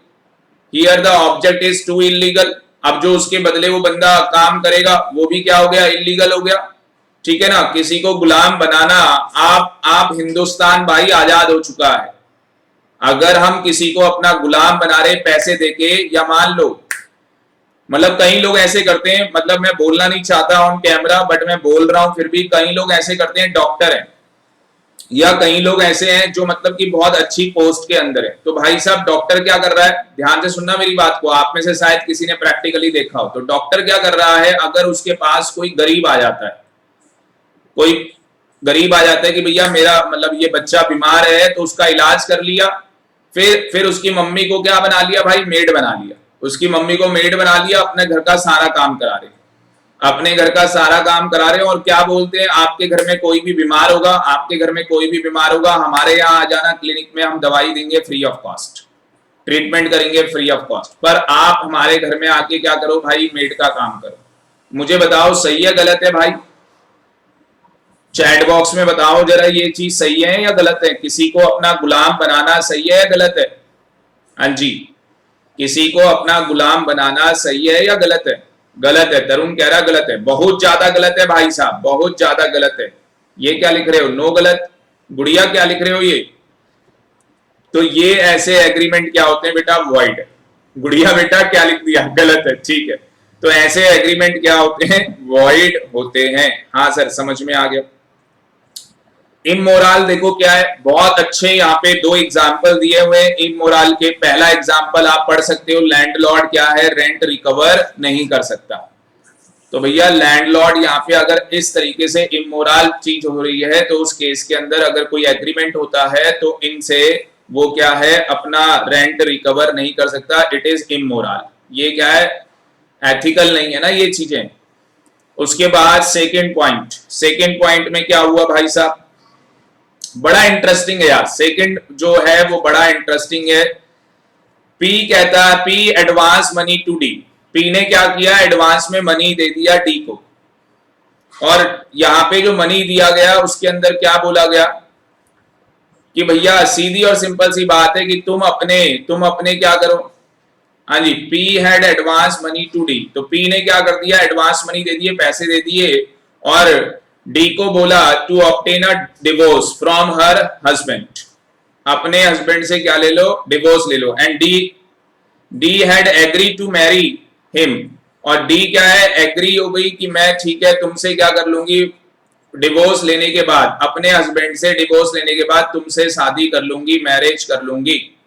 Here the object is to illegal. अब जो उसके बदले वो बंदा काम करेगा वो भी क्या हो गया? इलीगल हो गया। ठीक है ना? किसी को गुलाम बनाना, आप हिंदुस्तान भाई आजाद हो चुका है। अगर हम किसी को अपना गुलाम बना रहे पैसे देके, या मान लो मतलब कई लोग ऐसे करते हैं, मतलब मैं बोलना नहीं चाहता ऑन कैमरा बट मैं बोल रहा हूं फिर भी, कई लोग ऐसे करते हैं, डॉक्टर हैं या कई लोग ऐसे हैं जो मतलब कि बहुत अच्छी पोस्ट के अंदर है, तो भाई साहब डॉक्टर क्या कर रहा है, ध्यान से सुनना मेरी बात को, आप में से शायद किसी ने प्रैक्टिकली देखा हो, तो डॉक्टर क्या कर रहा है, अगर उसके पास कोई गरीब आ जाता है, कोई गरीब आ जाता है कि भैया मेरा मतलब ये बच्चा बीमार है, तो उसका इलाज कर लिया, फिर उसकी मम्मी को क्या बना लिया भाई, मेड बना लिया, उसकी मम्मी को मेड बना लिया, अपने घर का सारा काम करा रहे, अपने घर का सारा काम करा रहे हो, और क्या बोलते हैं, आपके घर में कोई भी बीमार होगा, आपके घर में कोई भी बीमार होगा, हमारे यहाँ आ जाना क्लिनिक में, हम दवाई देंगे फ्री ऑफ कॉस्ट, ट्रीटमेंट करेंगे फ्री ऑफ कॉस्ट, पर आप हमारे घर में आके क्या करो भाई, मेड का काम करो। मुझे बताओ सही है गलत है भाई, चैट बॉक्स में बताओ जरा, ये चीज सही है या गलत है, किसी को अपना गुलाम बनाना सही है या गलत है? हाँ जी, किसी को अपना गुलाम बनाना सही है या गलत है? गलत है। तरुण कह रहा गलत है, बहुत ज्यादा गलत है भाई साहब, बहुत ज्यादा गलत है। ये क्या लिख रहे हो, नो गलत? गुड़िया क्या लिख रहे हो ये? तो ये ऐसे एग्रीमेंट क्या होते हैं बेटा, वॉइड। गुड़िया बेटा क्या लिख दिया, गलत है, ठीक है। तो ऐसे एग्रीमेंट क्या होते हैं, वॉइड होते हैं। हाँ सर समझ में आ गया। इमोरल देखो क्या है, बहुत अच्छे यहाँ पे दो एग्जाम्पल दिए हुए हैं इमोरल के। पहला एग्जाम्पल आप पढ़ सकते हो, लैंडलॉर्ड क्या है, रेंट रिकवर नहीं कर सकता। तो भैया लैंडलॉर्ड यहाँ पे अगर इस तरीके से इमोरल चीज हो रही है, तो उस केस के अंदर अगर कोई एग्रीमेंट होता है तो इनसे वो क्या है, अपना रेंट रिकवर नहीं कर सकता, इट इज इमोरल। ये क्या है, एथिकल नहीं है ना ये चीजें। उसके बाद सेकेंड पॉइंट में क्या हुआ भाई साहब, बड़ा इंटरेस्टिंग है यार, सेकंड जो है वो बड़ा इंटरेस्टिंग है। पी कहता है, P advance money to D, P ने क्या किया, एडवांस में मनी दे दिया डी को, और यहां पे जो मनी दिया गया उसके अंदर क्या बोला गया कि भैया सीधी और सिंपल सी बात है कि तुम अपने क्या करो। हाँ जी, P had advance money to D, तो पी ने क्या कर दिया, एडवांस मनी दे दिए, पैसे दे दिए, और डी को बोला to obtain a divorce from her husband, अपने हस्बैंड से क्या ले लो, डिवोर्स ले लो। And D had agree to marry him, और डी क्या है, एग्री हो गई कि मैं ठीक है तुमसे क्या कर लूंगी, डिवोर्स लेने के बाद, अपने हस्बैंड से डिवोर्स लेने के बाद तुमसे शादी कर लूंगी, मैरिज कर लूंगी।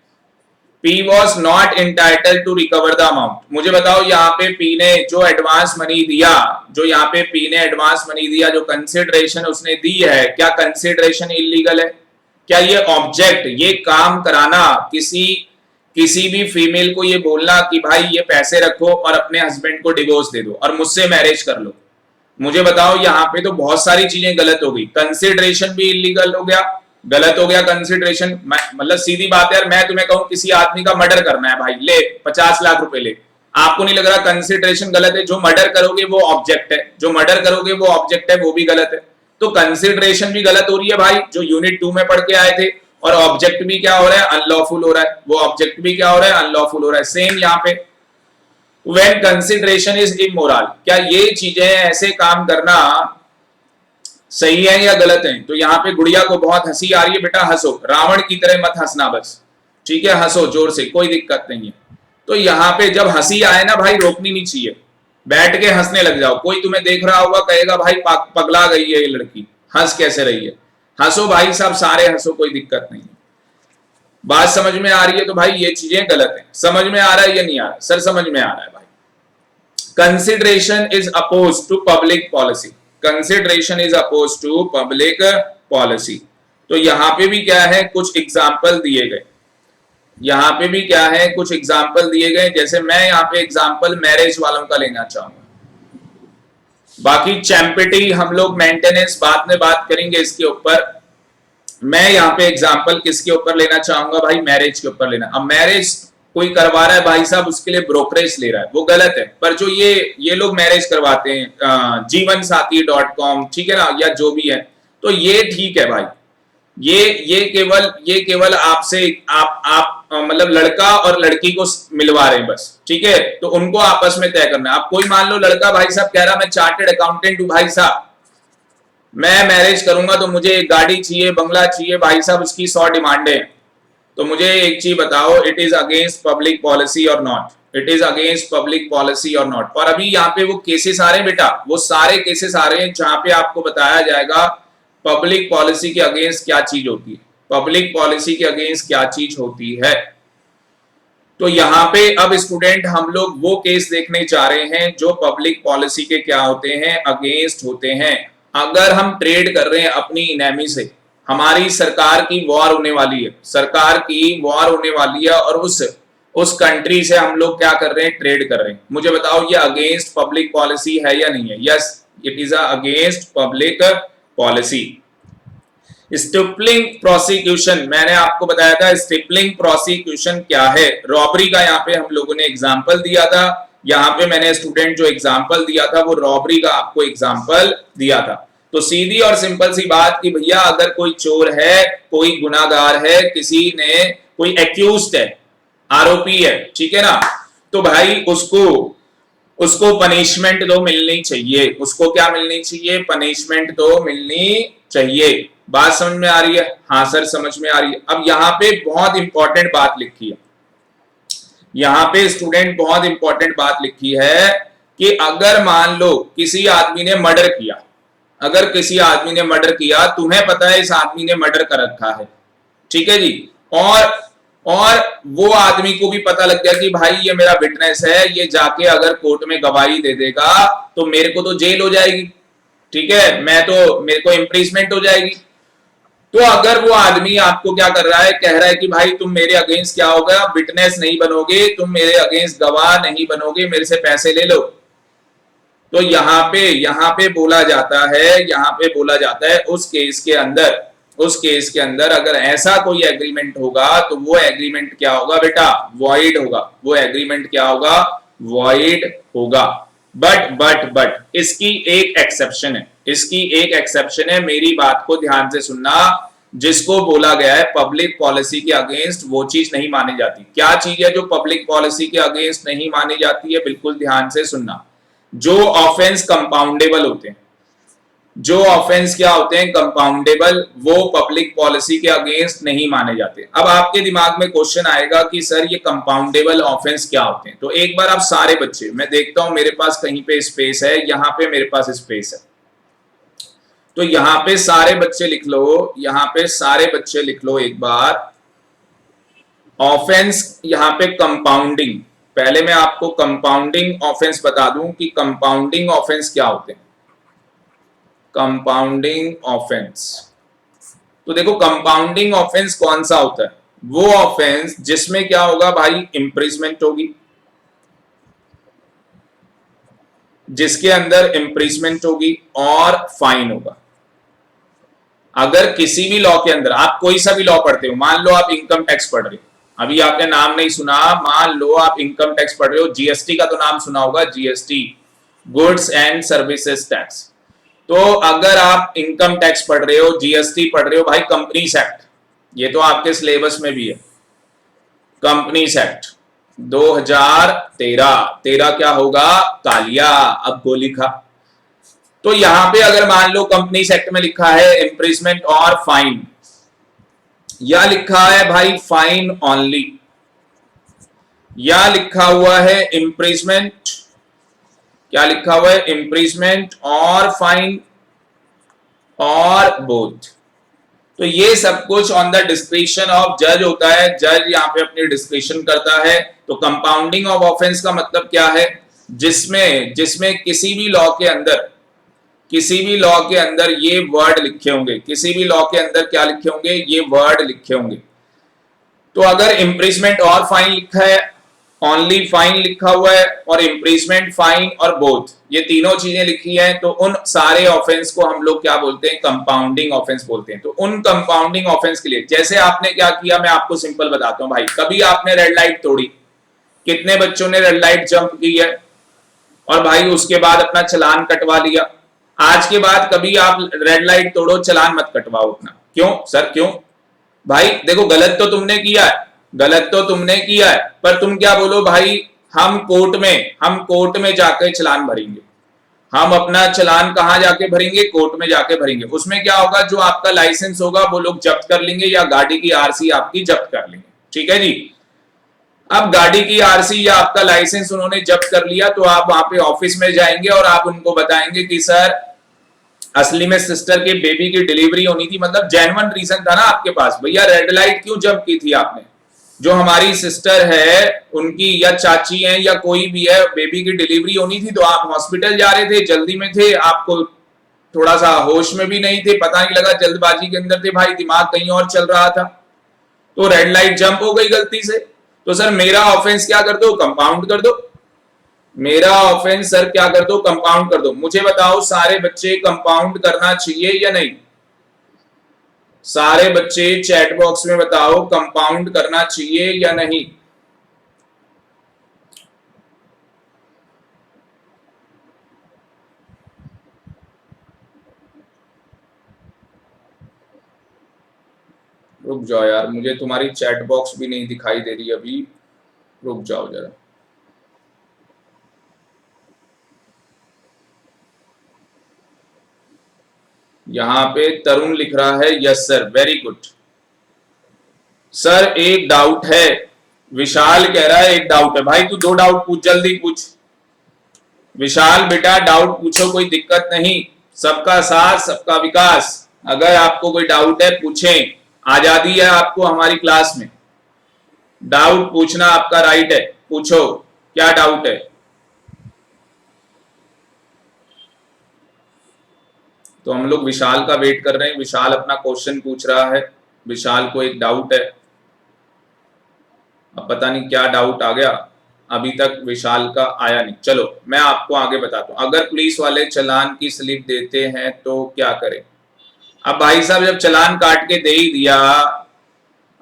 P was not entitled to recover the amount। मुझे बताओ यहाँ पे P ने जो एडवांस मनी दिया, जो कंसिडरेशन उसने दी है, क्या कंसिडरेशन इलीगल है? क्या ये ऑब्जेक्ट, ये काम कराना, किसी भी फीमेल को ये बोलना कि भाई ये पैसे रखो और अपने हस्बैंड को डिवोर्स दे दो और मुझसे मैरिज कर लो, मुझे बताओ यहाँ पे तो बहुत सारी चीजें गलत हो गई। कंसिडरेशन भी इलीगल हो गया, गलत हो गया कंसिडरेशन। मतलब सीधी बात है यार, मैं तुम्हें कहूं किसी आदमी का मर्डर करना है, भाई ले 50 लाख रुपए ले, आपको नहीं लग रहा कंसिडरेशन गलत है? जो मर्डर करोगे वो ऑब्जेक्ट है, वो भी गलत है। तो कंसिडरेशन भी गलत हो रही है भाई, जो यूनिट 2 में पढ़ के आए थे, और ऑब्जेक्ट भी क्या हो रहा है, अनलॉफुल हो रहा है, वो ऑब्जेक्ट भी क्या हो रहा है, अनलॉफुल हो रहा है। सेम यहाँ पे व्हेन कंसिडरेशन इज इमोरल, क्या ये चीजें ऐसे काम करना सही है या गलत है? तो यहाँ पे गुड़िया को बहुत हंसी आ रही है, बेटा हंसो, रावण की तरह मत हंसना बस, ठीक है, हंसो जोर से, कोई दिक्कत नहीं है। तो यहाँ पे जब हंसी आए ना भाई, रोकनी नहीं चाहिए, बैठ के हंसने लग जाओ। कोई तुम्हें देख रहा होगा, कहेगा भाई पगला गई है ये लड़की, हंस कैसे रही है, हंसो भाई साहब, सारे हंसो, कोई दिक्कत नहीं है। बात समझ में आ रही है? तो भाई ये चीजें गलत है। समझ में आ रहा है या नहीं आ रहा? सर समझ में आ रहा है भाई। Consideration is oppose to public policy, consideration is oppose to public policy. तो यहां पे भी क्या है, कुछ एग्जाम्पल दिए गए, जैसे मैं यहाँ पे एग्जाम्पल मैरिज वालों का लेना चाहूंगा। बाकी चैंपिटी हम लोग मेंटेनेंस बाद में बात करेंगे इसके ऊपर। मैं यहाँ पे एग्जाम्पल किसके ऊपर लेना चाहूंगा भाई, मैरिज के ऊपर लेना। अब मैरिज कोई करवा रहा है भाई साहब, उसके लिए ब्रोकरेज ले रहा है, वो गलत है। पर जो ये लोग मैरिज करवाते हैं जीवनसाथी.com, ठीक है ना, या जो भी है, तो ये ठीक है भाई। ये केवल आपसे आप मतलब लड़का और लड़की को मिलवा रहे हैं बस, ठीक है, तो उनको आपस में तय करना है। अब कोई मान लो लड़का भाई साहब कह रहा मैं चार्टेड अकाउंटेंट हूं भाई साहब, मैं मैरिज करूंगा तो मुझे एक गाड़ी चाहिए, बंगला चाहिए भाई साहब, उसकी 100 डिमांडें हैं। तो मुझे एक चीज बताओ, it is against public policy और not? It is against public policy और नॉट। और अभी यहाँ पे वो केसेस आ रहे हैं बेटा, वो सारे केसेस आ रहे हैं जहां पे आपको बताया जाएगा पब्लिक पॉलिसी के अगेंस्ट क्या चीज होती है, पब्लिक पॉलिसी के अगेंस्ट क्या चीज होती है। तो यहाँ पे अब स्टूडेंट हम लोग वो केस देखने जा रहे हैं जो पब्लिक पॉलिसी के क्या होते हैं, अगेंस्ट होते हैं। अगर हम ट्रेड कर रहे हैं अपनी इनेमी से, हमारी सरकार की वॉर होने वाली है, सरकार की वॉर होने वाली है और उस कंट्री से हम लोग क्या कर रहे हैं, ट्रेड कर रहे हैं, मुझे बताओ ये अगेंस्ट पब्लिक पॉलिसी है या नहीं है? Yes, it is against public policy. Stippling prosecution, मैंने आपको बताया था स्टिपलिंग प्रोसिक्यूशन क्या है। रॉबरी का यहाँ पे हम लोगों ने एग्जांपल दिया था, यहाँ पे मैंने स्टूडेंट जो एग्जांपल दिया था वो रॉबरी का आपको एग्जांपल दिया था। तो सीधी और सिंपल सी बात कि भैया अगर कोई चोर है, कोई गुनाहगार है, किसी ने कोई एक्यूज्ड है, आरोपी है, ठीक है ना, तो भाई उसको पनिशमेंट तो मिलनी चाहिए, उसको क्या मिलनी चाहिए, पनिशमेंट तो मिलनी चाहिए। बात समझ में आ रही है? हाँ सर समझ में आ रही है। अब यहाँ पे बहुत इंपॉर्टेंट बात लिखी है, यहाँ पे स्टूडेंट बहुत इंपॉर्टेंट बात लिखी है कि अगर मान लो किसी आदमी ने मर्डर किया, अगर किसी आदमी ने मर्डर किया, तुम्हें पता है इस आदमी ने मर्डर कर रखा है, ठीक है जी, और वो आदमी को भी पता लग गया कि भाई ये मेरा विटनेस है, ये जाके अगर कोर्ट में गवाही दे देगा तो मेरे को तो जेल हो जाएगी, ठीक है, मेरे को इम्प्रिजमेंट हो जाएगी। तो अगर वो आदमी आपको क्या कर रहा है, कह रहा है कि भाई तुम मेरे अगेंस्ट क्या होगा, विटनेस नहीं बनोगे, तुम मेरे अगेंस्ट गवाह नहीं बनोगे, मेरे से पैसे ले लो, तो यहाँ पे बोला जाता है उस केस के अंदर अगर ऐसा कोई एग्रीमेंट होगा तो वो एग्रीमेंट क्या होगा बेटा, वॉइड होगा, वो एग्रीमेंट क्या होगा, वॉइड होगा। बट इसकी एक एक्सेप्शन है, मेरी बात को ध्यान से सुनना, जिसको बोला गया है पब्लिक पॉलिसी के अगेंस्ट वो चीज नहीं मानी जाती। क्या चीज है जो पब्लिक पॉलिसी के अगेंस्ट नहीं मानी जाती है, बिल्कुल ध्यान से सुनना। जो ऑफेंस कंपाउंडेबल होते हैं, जो ऑफेंस क्या होते हैं, कंपाउंडेबल, वो पब्लिक पॉलिसी के अगेंस्ट नहीं माने जाते। अब आपके दिमाग में क्वेश्चन आएगा कि सर ये कंपाउंडेबल ऑफेंस क्या होते हैं। तो एक बार आप सारे बच्चे, मैं देखता हूं मेरे पास कहीं पे स्पेस है, यहां पे मेरे पास स्पेस है, तो यहां पे सारे बच्चे लिख लो, यहां पे सारे बच्चे लिख लो एक बार ऑफेंस, यहां पे कंपाउंडिंग। पहले मैं आपको कंपाउंडिंग ऑफेंस बता दूं कि कंपाउंडिंग ऑफेंस क्या होते हैं। कंपाउंडिंग ऑफेंस, तो देखो कंपाउंडिंग ऑफेंस कौन सा होता है, वो ऑफेंस जिसमें क्या होगा भाई, इम्प्रिजमेंट होगी, जिसके अंदर इम्प्रिजमेंट होगी और फाइन होगा। अगर किसी भी लॉ के अंदर आप कोई सा भी लॉ पढ़ते हो, मान लो आप इनकम टैक्स पढ़ रहे हो, अभी आपने नाम नहीं सुना, मान लो आप इनकम टैक्स पढ़ रहे हो, जीएसटी का तो नाम सुना होगा, GST, goods and services tax. तो अगर आप इनकम टैक्स पढ़ रहे हो, जीएसटी पढ़ रहे हो, भाई कंपनीज एक्ट, ये तो आपके सिलेबस में भी है, कंपनीज एक्ट 2013 क्या होगा, कालिया, अब गोली खा। तो यहां पे अगर मान लो कंपनीज एक्ट में लिखा है इम्प्रिजमेंट और फाइन, या लिखा है भाई फाइन ओनली, या लिखा हुआ है इम्प्रिजमेंट, क्या लिखा हुआ है, इम्प्रिजमेंट और फाइन और बोथ, तो ये सब कुछ ऑन द डिस्क्रिप्शन ऑफ जज होता है, जज यहाँ पे अपनी डिस्क्रिप्शन करता है। तो कंपाउंडिंग ऑफ ऑफेंस का मतलब क्या है, जिसमें किसी भी लॉ के अंदर ये वर्ड लिखे होंगे, किसी भी लॉ के अंदर क्या लिखे होंगे, ये वर्ड लिखे होंगे। तो अगर इम्प्रिजमेंट और फाइन लिखा है, ओनली फाइन लिखा हुआ है, और इम्प्रिजमेंट, फाइन और बोथ, ये तीनों चीजें लिखी हैं, तो उन सारे ऑफेंस को हम लोग क्या बोलते हैं, कंपाउंडिंग ऑफेंस बोलते हैं। तो उन कंपाउंडिंग ऑफेंस के लिए जैसे आपने क्या किया, मैं आपको सिंपल बताता हूं भाई, कभी आपने रेड लाइट तोड़ी, कितने बच्चों ने रेड लाइट जंप की है और भाई उसके बाद अपना चलान कटवा लिया। आज के बाद कभी आप रेड लाइट तोड़ो, चलान मत कटवाओ अपना। क्यों सर, क्यों भाई, देखो गलत तो तुमने किया है, पर तुम क्या बोलो भाई, हम कोर्ट में जाकर चलान भरेंगे, हम अपना चलान कहां जाके भरेंगे, कोर्ट में जाके भरेंगे। उसमें क्या होगा, जो आपका लाइसेंस होगा वो लोग जब्त कर लेंगे, या गाड़ी की आरसी आपकी जब्त कर लेंगे, ठीक है जी। अब गाड़ी की आरसी या आपका लाइसेंस उन्होंने जब्त कर लिया, तो आप वहां पे ऑफिस में जाएंगे और आप उनको बताएंगे कि सर असली में सिस्टर के बेबी की डिलीवरी होनी थी, मतलब जेन्युइन रीजन था ना आपके पास, भैया रेड लाइट क्यों जंप की थी आपने, जो हमारी सिस्टर है उनकी या चाची है या कोई भी है, बेबी की डिलीवरी होनी थी, तो आप हॉस्पिटल जा रहे थे, जल्दी में थे, आपको थोड़ा सा होश में भी नहीं थे, पता नहीं लगा, जल्दबाजी के अंदर थे भाई, दिमाग कहीं और चल रहा था, तो रेड लाइट जंप हो गई गलती से। तो सर मेरा ऑफेंस क्या कर दो, कंपाउंड कर दो, मेरा ऑफेंस सर क्या कर दो, कंपाउंड कर दो। मुझे बताओ सारे बच्चे कंपाउंड करना चाहिए या नहीं, सारे बच्चे चैट बॉक्स में बताओ कंपाउंड करना चाहिए या नहीं। रुक जाओ यार, मुझे तुम्हारी चैट बॉक्स भी नहीं दिखाई दे रही अभी, रुक जाओ जरा। यहां पे तरुण लिख रहा है yes sir, very good. Sir एक डाउट है, विशाल कह रहा है एक डाउट है, भाई तू 2 डाउट पूछ, जल्दी पूछ विशाल बेटा, डाउट पूछो, कोई दिक्कत नहीं, सबका साथ सबका विकास। अगर आपको कोई डाउट है पूछें, आजादी है आपको हमारी क्लास में, डाउट पूछना आपका राइट है, पूछो क्या डाउट है। तो हम लोग विशाल का वेट कर रहे हैं, विशाल अपना क्वेश्चन पूछ रहा है, विशाल को एक डाउट है, अब पता नहीं क्या डाउट आ गया, अभी तक विशाल का आया नहीं। चलो मैं आपको आगे बताता हूं, अगर पुलिस वाले चालान की स्लिप देते हैं तो क्या करें। अब भाई साहब जब चालान काट के दे ही दिया,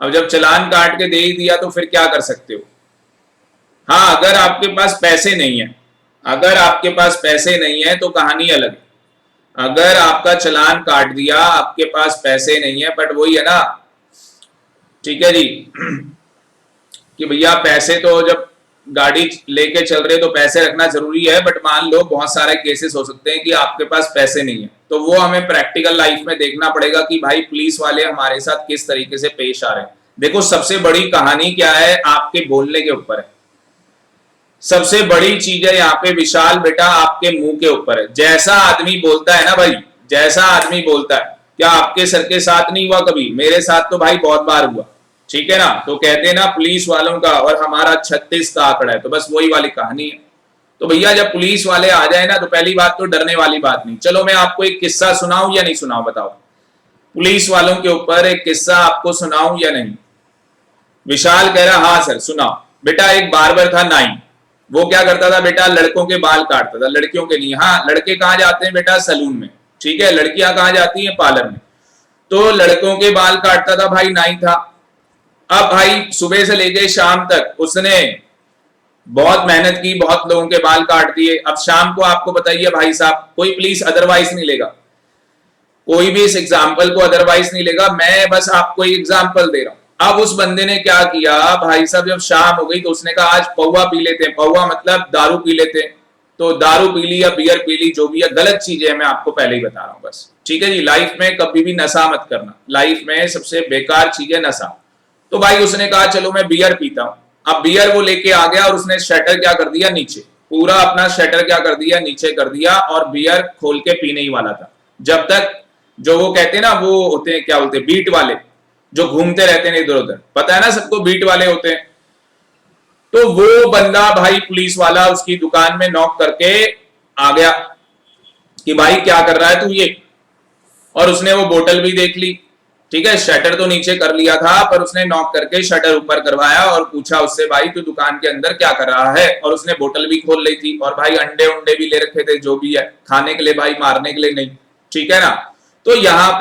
अब जब चालान काट के दे ही दिया तो फिर क्या कर सकते हो। हाँ अगर आपके पास पैसे नहीं है, अगर आपके पास पैसे नहीं है तो कहानी अलग है। अगर आपका चालान काट दिया, आपके पास पैसे नहीं है, बट वही है ना, ठीक है जी कि भैया पैसे तो जब गाड़ी लेके चल रहे तो पैसे रखना जरूरी है, बट मान लो बहुत सारे केसेस हो सकते हैं कि आपके पास पैसे नहीं है, तो वो हमें प्रैक्टिकल लाइफ में देखना पड़ेगा कि भाई पुलिस वाले हमारे साथ किस तरीके से पेश आ रहे हैं। देखो सबसे बड़ी कहानी क्या है, आपके बोलने के ऊपर है, सबसे बड़ी चीज है यहाँ पे विशाल बेटा, आपके मुंह के ऊपर है। जैसा आदमी बोलता है ना भाई, जैसा आदमी बोलता है, क्या आपके सर के साथ नहीं हुआ कभी, मेरे साथ तो भाई बहुत बार हुआ, ठीक है ना। तो कहते हैं ना पुलिस वालों का और हमारा 36 का आंकड़ा है, तो बस वही वाली कहानी है। तो भैया जब पुलिस वाले आ जाए ना, तो पहली बात तो डरने वाली बात नहीं। चलो मैं आपको एक किस्सा सुनाऊं या नहीं सुनाऊं, बताओ, पुलिस वालों के ऊपर एक किस्सा आपको सुनाऊं या नहीं। विशाल कह रहा हाँ सर सुनाओ। बेटा एक बार्बर था नाई, वो क्या करता था बेटा, लड़कों के बाल काटता था, लड़कियों के नहीं। हाँ लड़के कहाँ जाते हैं बेटा, सलून में, ठीक है, लड़कियां कहाँ जाती हैं, पार्लर में। तो लड़कों के बाल काटता था भाई, नाई था। अब भाई सुबह से लेके शाम तक उसने बहुत मेहनत की, बहुत लोगों के बाल काट दिए। अब शाम को आपको बताइए भाई साहब, कोई प्लीज अदरवाइज नहीं लेगा, कोई भी इस एग्जाम्पल को अदरवाइज नहीं लेगा, मैं बस आपको एक एग्जाम्पल दे रहा हूं। अब उस बंदे ने क्या किया भाई साहब, जब शाम हो गई तो उसने कहा आज पौवा पी लेते हैं, पौवा मतलब दारू पी लेते हैं। तो दारू पी ली या बियर पी ली, जो भी है गलत चीज है, मैं आपको पहले ही बता रहा हूं बस, ठीक है जी। लाइफ में कभी भी नशा मत करना, लाइफ में सबसे बेकार चीज है नशा। तो भाई उसने कहा चलो मैं बियर पीता हूं। अब बियर वो लेके आ गया और उसने शटर क्या कर दिया नीचे, पूरा अपना शटर क्या कर दिया नीचे कर दिया, और बियर खोल के पीने ही वाला था। जब तक जो वो कहते हैं ना, वो होते हैं क्या बोलते हैं, बीट वाले, जो घूमते रहते हैं इधर उधर, पता है ना सबको बीट वाले होते हैं। तो वो बंदा भाई पुलिस वाला उसकी दुकान में नॉक करके आ गया कि भाई क्या कर रहा है तू ये, और उसने वो बोतल भी देख ली, ठीक है, शटर तो नीचे कर लिया था, पर उसने नॉक करके शटर ऊपर करवाया और पूछा उससे भाई तू दुकान के अंदर क्या कर रहा है, और उसने बोतल भी खोल ली थी, और भाई अंडे उंडे भी ले रखे थे, जो भी है खाने के लिए भाई, मारने के लिए नहीं, ठीक है ना। तो यहाँ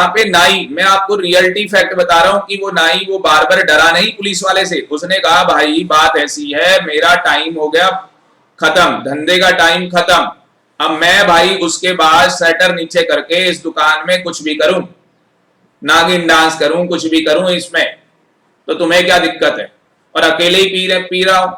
पे नाई, मैं आपको रियलिटी फैक्ट बता रहा हूं कि वो नाई, वो बार डरा नहीं पुलिस वाले से, उसने कहा भाई बात ऐसी है, मेरा टाइम हो गया खत्म, धंधे का टाइम खत्म, अब मैं भाई उसके बाद शटर नीचे करके इस दुकान में कुछ भी करूं, नागिन डांस करूं, कुछ भी करूं इसमें, तो तुम्हें क्या दिक्कत है, और अकेले ही पी रहा हूं।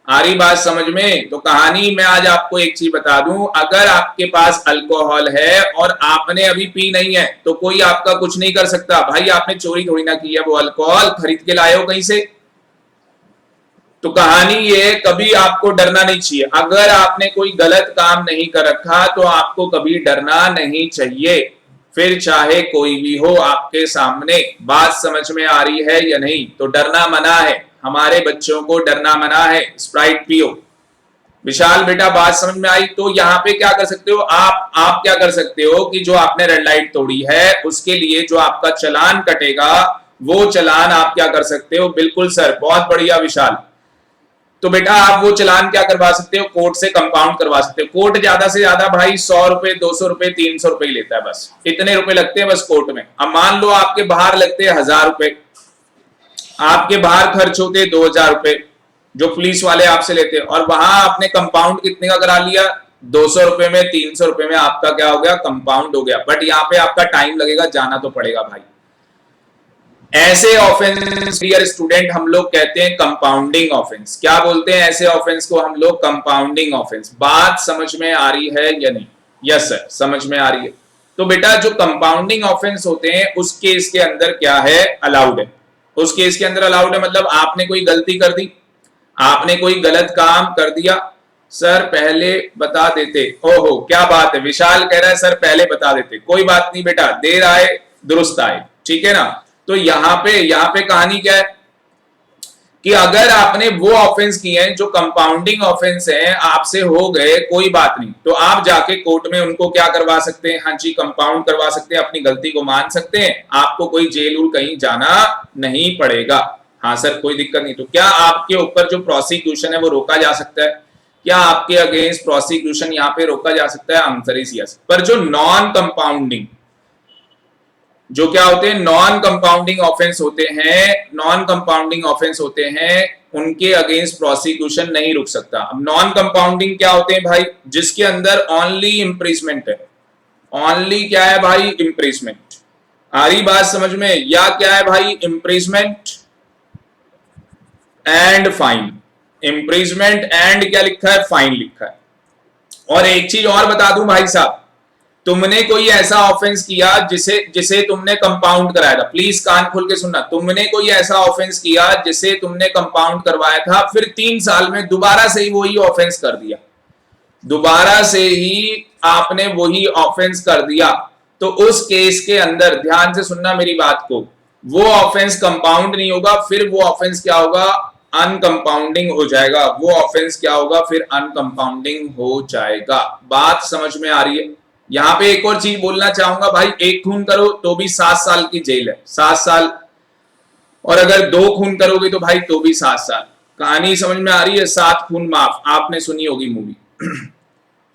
आ रही बात समझ में। तो कहानी मैं आज आपको एक चीज बता दूं, अगर आपके पास अल्कोहल है और आपने अभी पी नहीं है तो कोई आपका कुछ नहीं कर सकता। भाई आपने चोरी थोड़ी ना की है, वो अल्कोहल खरीद के लाए हो कहीं से, तो कहानी ये, कभी आपको डरना नहीं चाहिए। अगर आपने कोई गलत काम नहीं कर रखा तो आपको कभी डरना नहीं चाहिए, फिर चाहे कोई भी हो आपके सामने। बात समझ में आ रही है या नहीं? तो डरना मना है, हमारे बच्चों को डरना मना है। स्प्राइट पियो। विशाल बेटा बात समझ में आई? तो यहाँ पे क्या कर सकते हो आप क्या कर सकते हो कि जो आपने रेड लाइट तोड़ी है उसके लिए जो आपका चालान कटेगा वो चालान आप क्या कर सकते हो? बिल्कुल सर, बहुत बढ़िया विशाल। तो बेटा आप वो चालान क्या करवा सकते हो? कोर्ट से कंपाउंड करवा सकते हो। कोर्ट ज्यादा से ज्यादा भाई 100 रुपए, 200 रुपए, 300 रुपए लेता है, बस इतने रुपए लगते हैं बस कोर्ट में। अब मान लो आपके बाहर लगते हैं 1000 रुपए, आपके बाहर खर्च होते 2000 रुपए जो पुलिस वाले आपसे लेते हैं, और वहां आपने कंपाउंड कितने का करा लिया? 200 रुपए में, 300 रुपए में आपका क्या हो गया? कंपाउंड हो गया। बट यहाँ पे आपका टाइम लगेगा, जाना तो पड़ेगा भाई। ऐसे ऑफेंस डियर स्टूडेंट हम लोग कहते हैं कंपाउंडिंग ऑफेंस। क्या बोलते हैं ऐसे ऑफेंस को? हम लोग कंपाउंडिंग ऑफेंस। बात समझ में आ रही है या नहीं? यस सर, समझ में आ रही है। तो बेटा जो कंपाउंडिंग ऑफेंस होते हैं उस केस के अंदर क्या है? अलाउड है। उस केस के अंदर अलाउड है, मतलब आपने कोई गलती कर दी, आपने कोई गलत काम कर दिया, सर पहले बता देते। ओहो क्या बात है, विशाल कह रहा है सर पहले बता देते। कोई बात नहीं बेटा, देर आए दुरुस्त आए, ठीक है ना। तो यहाँ पे कहानी क्या है कि अगर आपने वो ऑफेंस किए हैं जो कंपाउंडिंग ऑफेंस है, आपसे हो गए, कोई बात नहीं, तो आप जाके कोर्ट में उनको क्या करवा सकते हैं? हाँ जी, कंपाउंड करवा सकते हैं, अपनी गलती को मान सकते हैं, आपको कोई जेल उल कहीं जाना नहीं पड़ेगा। हाँ सर कोई दिक्कत नहीं। तो क्या आपके ऊपर जो प्रोसिक्यूशन है वो रोका जा सकता है? क्या आपके अगेंस्ट प्रोसिक्यूशन यहाँ पे रोका जा सकता है? Answer is yes. पर जो नॉन कंपाउंडिंग, जो क्या होते हैं, नॉन कंपाउंडिंग ऑफेंस होते हैं, नॉन कंपाउंडिंग ऑफेंस होते हैं, उनके अगेंस्ट प्रोसिक्यूशन नहीं रुक सकता। अब नॉन कंपाउंडिंग क्या होते हैं भाई? जिसके अंदर ओनली इम्प्रीजमेंट है। ओनली क्या है भाई? इम्प्रीजमेंट। आ रही बात समझ में? या क्या है भाई? Imprisonment and fine. Imprisonment and क्या लिखा है? फाइन लिखा है। और एक चीज और बता दूं भाई साहब, तुमने कोई ऐसा ऑफेंस किया जिसे तुमने कंपाउंड कराया था, प्लीज कान खोल के सुनना, तुमने कोई ऐसा ऑफेंस किया जिसे तुमने कंपाउंड करवाया था, फिर 3 साल में दोबारा से ही वही ऑफेंस कर दिया, दोबारा से ही आपने वही ऑफेंस कर दिया, तो उस केस के अंदर ध्यान से सुनना मेरी बात को, वो ऑफेंस कंपाउंड नहीं होगा, फिर वो ऑफेंस क्या होगा? अनकंपाउंडिंग हो जाएगा। वो ऑफेंस क्या होगा? फिर अनकंपाउंडिंग हो जाएगा। बात समझ में आ रही है? यहां पे एक और चीज बोलना चाहूंगा भाई, एक खून करो तो भी 7 साल की जेल है, 7 साल, और अगर 2 खून करोगे तो भाई तो भी 7 साल। कहानी समझ में आ रही है? 7 खून माफ, आपने सुनी होगी मूवी।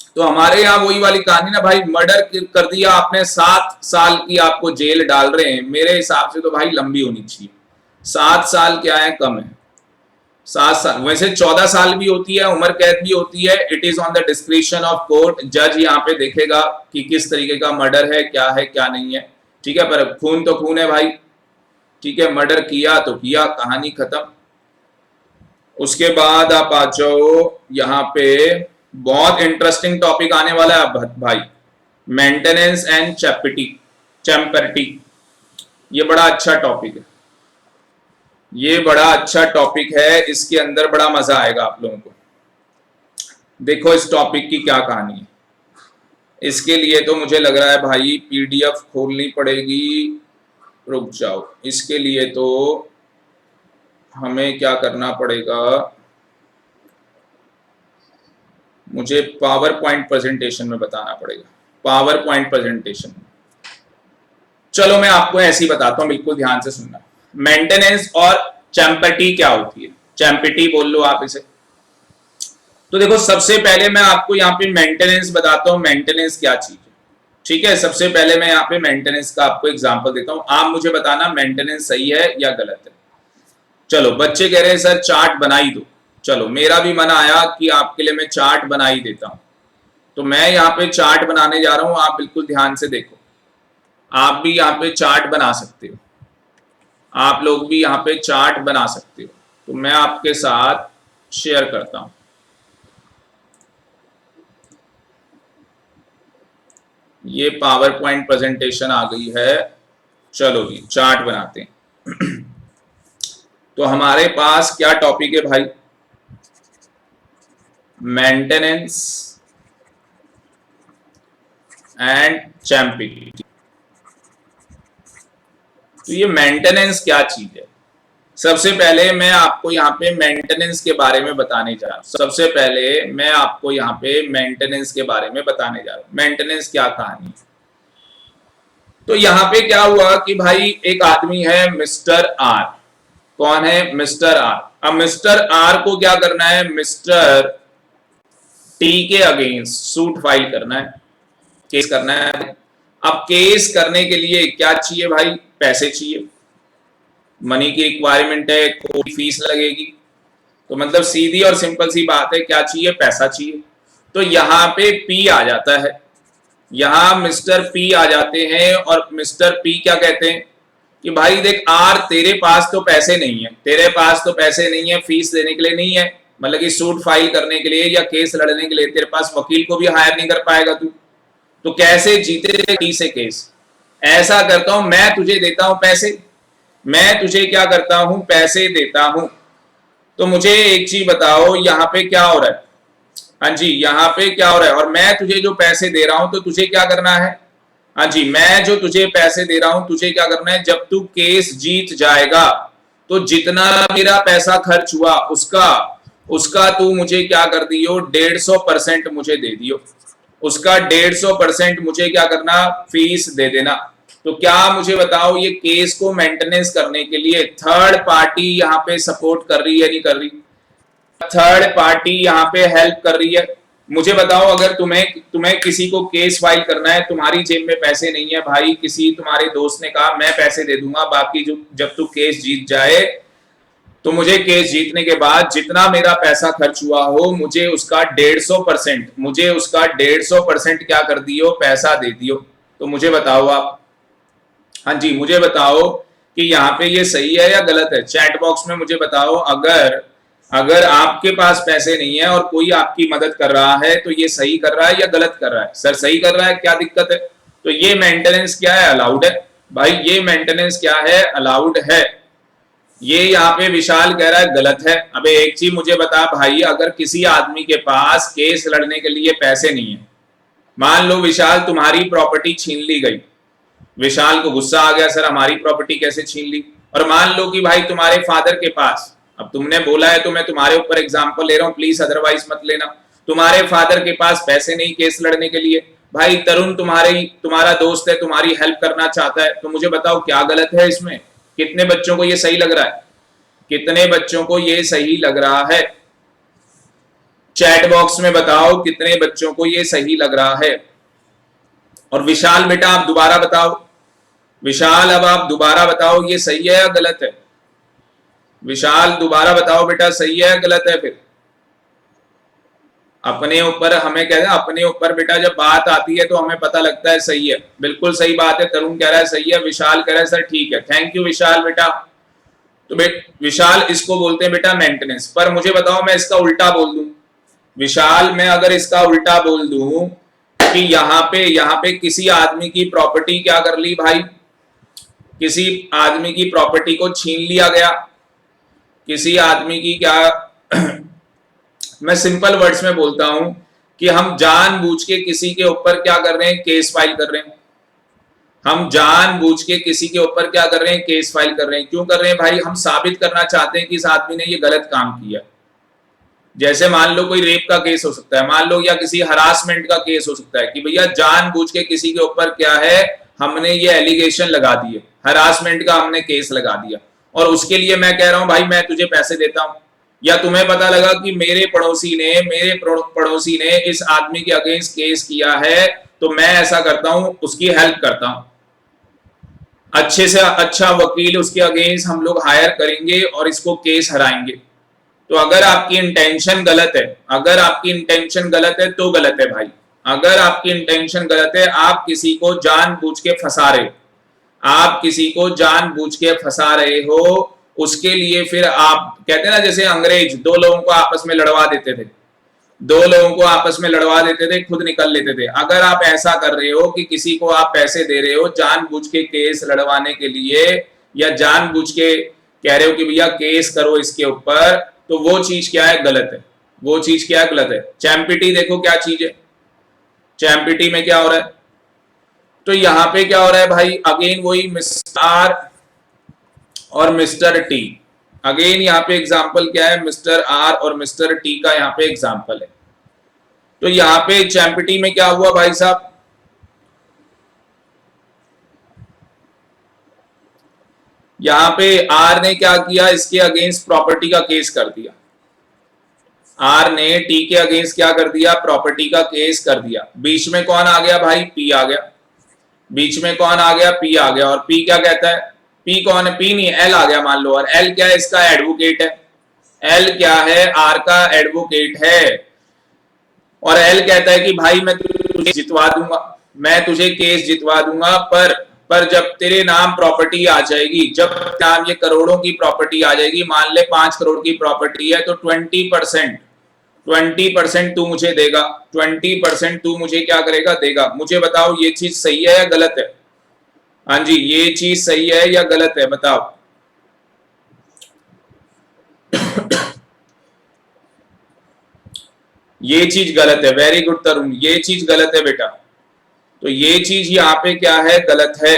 तो हमारे यहाँ वही वाली कहानी ना भाई, मर्डर कर दिया आपने, 7 साल की आपको जेल डाल रहे हैं। मेरे हिसाब से तो भाई लंबी होनी चाहिए। 7 साल क्या है? कम है। 7 साल, वैसे 14 साल भी होती है, उम्र कैद भी होती है। It is on the description of court. जज यहाँ पे देखेगा कि किस तरीके का मर्डर है, क्या है क्या नहीं है, ठीक है। पर खून तो खून है भाई, ठीक है। मर्डर किया तो किया, कहानी खत्म। उसके बाद आप आ जाओ यहाँ पे, बहुत इंटरेस्टिंग टॉपिक आने वाला है भाई, मेंटेनेंस एंड चैम्पर्टी। ये बड़ा अच्छा टॉपिक है, ये बड़ा अच्छा टॉपिक है, इसके अंदर बड़ा मजा आएगा आप लोगों को। देखो इस टॉपिक की क्या कहानी है। इसके लिए तो मुझे लग रहा है भाई पीडीएफ खोलनी पड़ेगी। रुक जाओ, इसके लिए तो हमें क्या करना पड़ेगा, मुझे पावर पॉइंट प्रेजेंटेशन में बताना पड़ेगा, पावर पॉइंट प्रेजेंटेशन। चलो मैं आपको ऐसे ही बताता हूं, बिल्कुल ध्यान से सुनना। मेंटेनेंस और चैम्पर्टी क्या होती है? चैम्पर्टी बोल लो आप इसे। तो देखो सबसे पहले मैं आपको यहाँ पे मेंटेनेंस बताता हूँ, मेंटेनेंस क्या चीज है, ठीक है। सबसे पहले मैं यहाँ पे मेंटेनेंस का आपको एग्जांपल देता हूँ, आप मुझे बताना मेंटेनेंस सही है या गलत है। चलो बच्चे कह रहे हैं सर चार्ट बनाई दो, चलो मेरा भी मन आया कि आपके लिए मैं चार्ट बना ही देता हूं। तो मैं यहाँ पे चार्ट बनाने जा रहा हूं, आप बिल्कुल ध्यान से देखो। आप भी यहाँ पे चार्ट बना सकते हो, आप लोग भी यहाँ पे चार्ट बना सकते हो। तो मैं आपके साथ शेयर करता हूं। ये पावर पॉइंट प्रेजेंटेशन आ गई है। चलो जी चार्ट बनाते हैं। तो हमारे पास क्या टॉपिक है भाई? Maintenance and champion. तो ये मेंटेनेंस क्या चीज है? सबसे पहले मैं आपको यहाँ पे मेंटेनेंस के बारे में बताने जा रहा हूँ। सबसे पहले मैं आपको यहाँ पे मेंटेनेंस के बारे में बताने जा रहा हूँ। मेंटेनेंस क्या कहानी? तो यहाँ पे क्या हुआ कि भाई एक आदमी है मिस्टर आर। कौन है? Mister R. अब मिस्टर आर को क्या करना है? मिस्टर टी के अगेंस्ट सूट फाइल करना है, केस करना है। अब केस करने के लिए क्या चाहिए भाई? पैसे चाहिए, मनी की रिक्वायरमेंट है, कोई फीस लगेगी। तो मतलब सीधी और सिंपल सी बात है, क्या चाहिए? पैसा चाहिए। तो यहाँ पे पी आ जाता है, यहाँ मिस्टर पी आ जाते हैं और मिस्टर पी क्या कहते हैं कि भाई देख आर, तेरे पास तो पैसे नहीं है, तेरे पास तो पैसे नहीं है, फीस देने के लिए नहीं है, मतलब कि सूट फाइल करने के लिए या केस लड़ने के लिए तेरे पास वकील को भी हायर नहीं कर पाएगा तू, तो कैसे जीते टी से केस? ऐसा करता हूं, मैं तुझे देता हूं पैसे, मैं तुझे क्या करता हूं? पैसे देता हूं। तो मुझे एक चीज बताओ, यहाँ पे क्या हो रहा है? हाँ जी, यहाँ पे क्या हो रहा है? और मैं तुझे जो पैसे दे रहा हूं तो तुझे क्या करना है? हाँ जी, मैं जो तुझे पैसे दे रहा हूं तुझे क्या करना है? जब तू केस जीत जाएगा तो जितना मेरा पैसा खर्च हुआ उसका तू मुझे क्या कर दियो? 150% मुझे दे दियो। उसका 150% मुझे क्या करना? फीस दे देना। तो क्या मुझे बताओ, ये केस को मेंटेनेंस करने के लिए थर्ड पार्टी यहाँ पे सपोर्ट कर रही है नहीं कर रही? थर्ड पार्टी यहाँ पे हेल्प कर रही है। मुझे बताओ, अगर तुम्हें किसी को केस फाइल करना है, तुम्हारी जेब में पैसे नहीं है भाई, किसी तुम्हारे दोस्त ने कहा मैं पैसे दे दूंगा, बाकी जो जब तू केस जीत जाए तो मुझे केस जीतने के बाद जितना मेरा पैसा खर्च हुआ हो मुझे उसका 150% क्या कर दियो? पैसा दे दियो। तो मुझे बताओ आप, हाँ जी मुझे बताओ कि यहाँ पे ये सही है या गलत है? चैट बॉक्स में मुझे बताओ, अगर आपके पास पैसे नहीं है और कोई आपकी मदद कर रहा है तो ये सही कर रहा है या गलत कर रहा है? सर सही कर रहा है, क्या दिक्कत है? तो ये मेंटेनेंस क्या है? अलाउड है भाई। ये मेंटेनेंस क्या है? अलाउड है। ये यहाँ पे विशाल कह रहा है गलत है। अबे एक चीज मुझे बता भाई, अगर किसी आदमी के पास केस लड़ने के लिए पैसे नहीं है, मान लो विशाल तुम्हारी प्रॉपर्टी छीन ली गई, विशाल को गुस्सा आ गया सर हमारी प्रॉपर्टी कैसे छीन ली, और मान लो कि भाई तुम्हारे फादर के पास, अब तुमने बोला है तो मैं तुम्हारे ऊपर एग्जांपल ले रहा हूं, प्लीज अदरवाइज मत लेना, तुम्हारे फादर के पास पैसे नहीं केस लड़ने के लिए, भाई तरुण तुम्हारा दोस्त है, तुम्हारी हेल्प करना चाहता है, तो मुझे बताओ क्या गलत है इसमें? कितने बच्चों को ये सही लग रहा है? कितने बच्चों को ये सही लग रहा है? चैट बॉक्स में बताओ कितने बच्चों को ये सही लग रहा है। और विशाल बेटा आप दोबारा बताओ, विशाल अब आप दोबारा बताओ ये सही है या गलत है? विशाल दोबारा बताओ बेटा, सही है या गलत है? फिर अपने ऊपर हमें कहते हैं, अपने ऊपर बेटा जब बात आती है तो हमें पता लगता है सही है। बिल्कुल सही बात है, तरुण कह रहा है सही है, विशाल कह रहा है सर ठीक है, थैंक यू विशाल बेटा। तो विशाल इसको बोलते हैं बेटा मेंटेनेंस। पर मुझे बताओ मैं इसका उल्टा बोल दूं, विशाल मैं अगर इसका उल्टा बोल दूं कि यहाँ पे किसी आदमी की प्रॉपर्टी क्या कर ली भाई, किसी आदमी की प्रॉपर्टी को छीन लिया गया, किसी आदमी की क्या मैं सिंपल वर्ड्स में बोलता हूं कि हम जानबूझ के किसी के ऊपर क्या कर रहे हैं? केस फाइल कर रहे हैं। हम जानबूझ के किसी के ऊपर क्या कर रहे हैं? केस फाइल कर रहे हैं। क्यों कर रहे हैं भाई? हम साबित करना चाहते हैं कि इस आदमी ने ये गलत काम किया। जैसे मान लो कोई रेप का केस हो सकता है, मान लो, या किसी हरासमेंट का केस हो सकता है कि भैया जानबूझ के किसी के ऊपर क्या है, हमने ये एलिगेशन लगा दिए, हरासमेंट का हमने केस लगा दिया, और उसके लिए मैं कह रहा हूं भाई मैं तुझे पैसे देता हूं। या तुम्हें पता लगा कि मेरे पड़ोसी ने इस आदमी के अगेंस्ट केस किया है, तो मैं ऐसा करता हूं उसकी हेल्प करता हूं, अच्छे से अच्छा वकील उसके अगेंस्ट हम लोग हायर करेंगे और इसको केस हराएंगे। तो अगर आपकी इंटेंशन गलत है, अगर आपकी इंटेंशन गलत है तो गलत है भाई। अगर आपकी इंटेंशन गलत है, आप किसी को जानबूझ के फंसा रहे हो, आप किसी को जानबूझ के फंसा रहे हो, उसके लिए फिर आप कहते हैं ना, जैसे अंग्रेज दो लोगों को आपस में लड़वा देते थे, दो लोगों को आपस में लड़वा देते थे, खुद निकल लेते थे। अगर आप ऐसा कर रहे हो कि किसी को आप पैसे दे रहे हो जानबूझ के केस लड़वाने के लिए, या जानबूझ के कह रहे हो कि भैया केस करो इसके ऊपर, तो वो चीज क्या है? गलत है। वो चीज क्या गलत है। चैम्पिटी देखो क्या चीज है, चैम्पिटी में क्या हो रहा है, तो यहां पे क्या हो रहा है भाई, अगेन वही मिस्टर आर और मिस्टर टी। अगेन यहाँ पे एग्जाम्पल क्या है, मिस्टर आर और मिस्टर टी का यहाँ पे एग्जाम्पल है। तो यहाँ पे चैम्पिटी में क्या हुआ भाई साहब, यहां पे आर ने क्या किया, इसके अगेंस्ट प्रॉपर्टी का केस कर दिया। आर ने टी के अगेंस्ट क्या कर दिया, प्रॉपर्टी का केस कर दिया। बीच में कौन आ गया भाई, पी आ गया। बीच में कौन आ गया, पी आ गया। और पी क्या कहता है, पी कौन है, पी नहीं, एल आ गया मान लो। और एल क्या है, इसका एडवोकेट है। एल क्या है, आर का एडवोकेट है। और एल कहता है कि भाई मैं तुझे जितवा दूंगा, मैं तुझे केस जितवा दूंगा, पर जब तेरे नाम प्रॉपर्टी आ जाएगी, जब नाम ये करोड़ों की प्रॉपर्टी आ जाएगी, मान ले 5 करोड़ की प्रॉपर्टी है, तो 20% तू मुझे देगा। 20% तू मुझे क्या करेगा, देगा। मुझे बताओ ये चीज सही है या गलत है। हाँ जी, ये चीज सही है या गलत है, बताओ। ये चीज गलत है। वेरी गुड तरुण, ये चीज गलत है बेटा। तो ये चीज यहाँ पे क्या है, गलत है।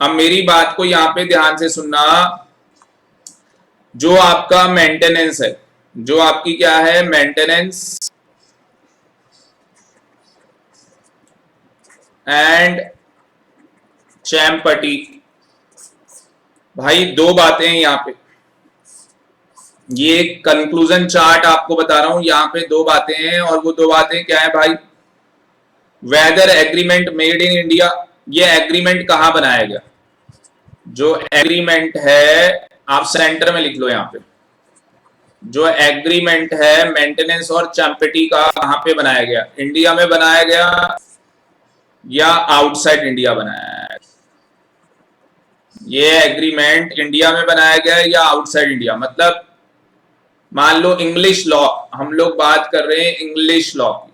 अब मेरी बात को यहाँ पे ध्यान से सुनना। जो आपका मेंटेनेंस है, जो आपकी क्या है, मेंटेनेंस एंड चैम्पटी, भाई दो बातें हैं यहाँ पे। ये कंक्लूजन चार्ट आपको बता रहा हूं, यहाँ पे दो बातें हैं। और वो दो बातें क्या है भाई, whether agreement made in India, ये एग्रीमेंट कहां बनाया गया, जो एग्रीमेंट है आप सेंटर में लिख लो यहाँ पे, जो एग्रीमेंट है मेंटेनेंस और चैम्पिटी का कहां पे बनाया गया, इंडिया में बनाया गया या आउटसाइड इंडिया बनाया गया। ये एग्रीमेंट इंडिया में बनाया गया या आउटसाइड इंडिया, मतलब मान लो इंग्लिश लॉ, हम लोग बात कर रहे हैं इंग्लिश लॉ की,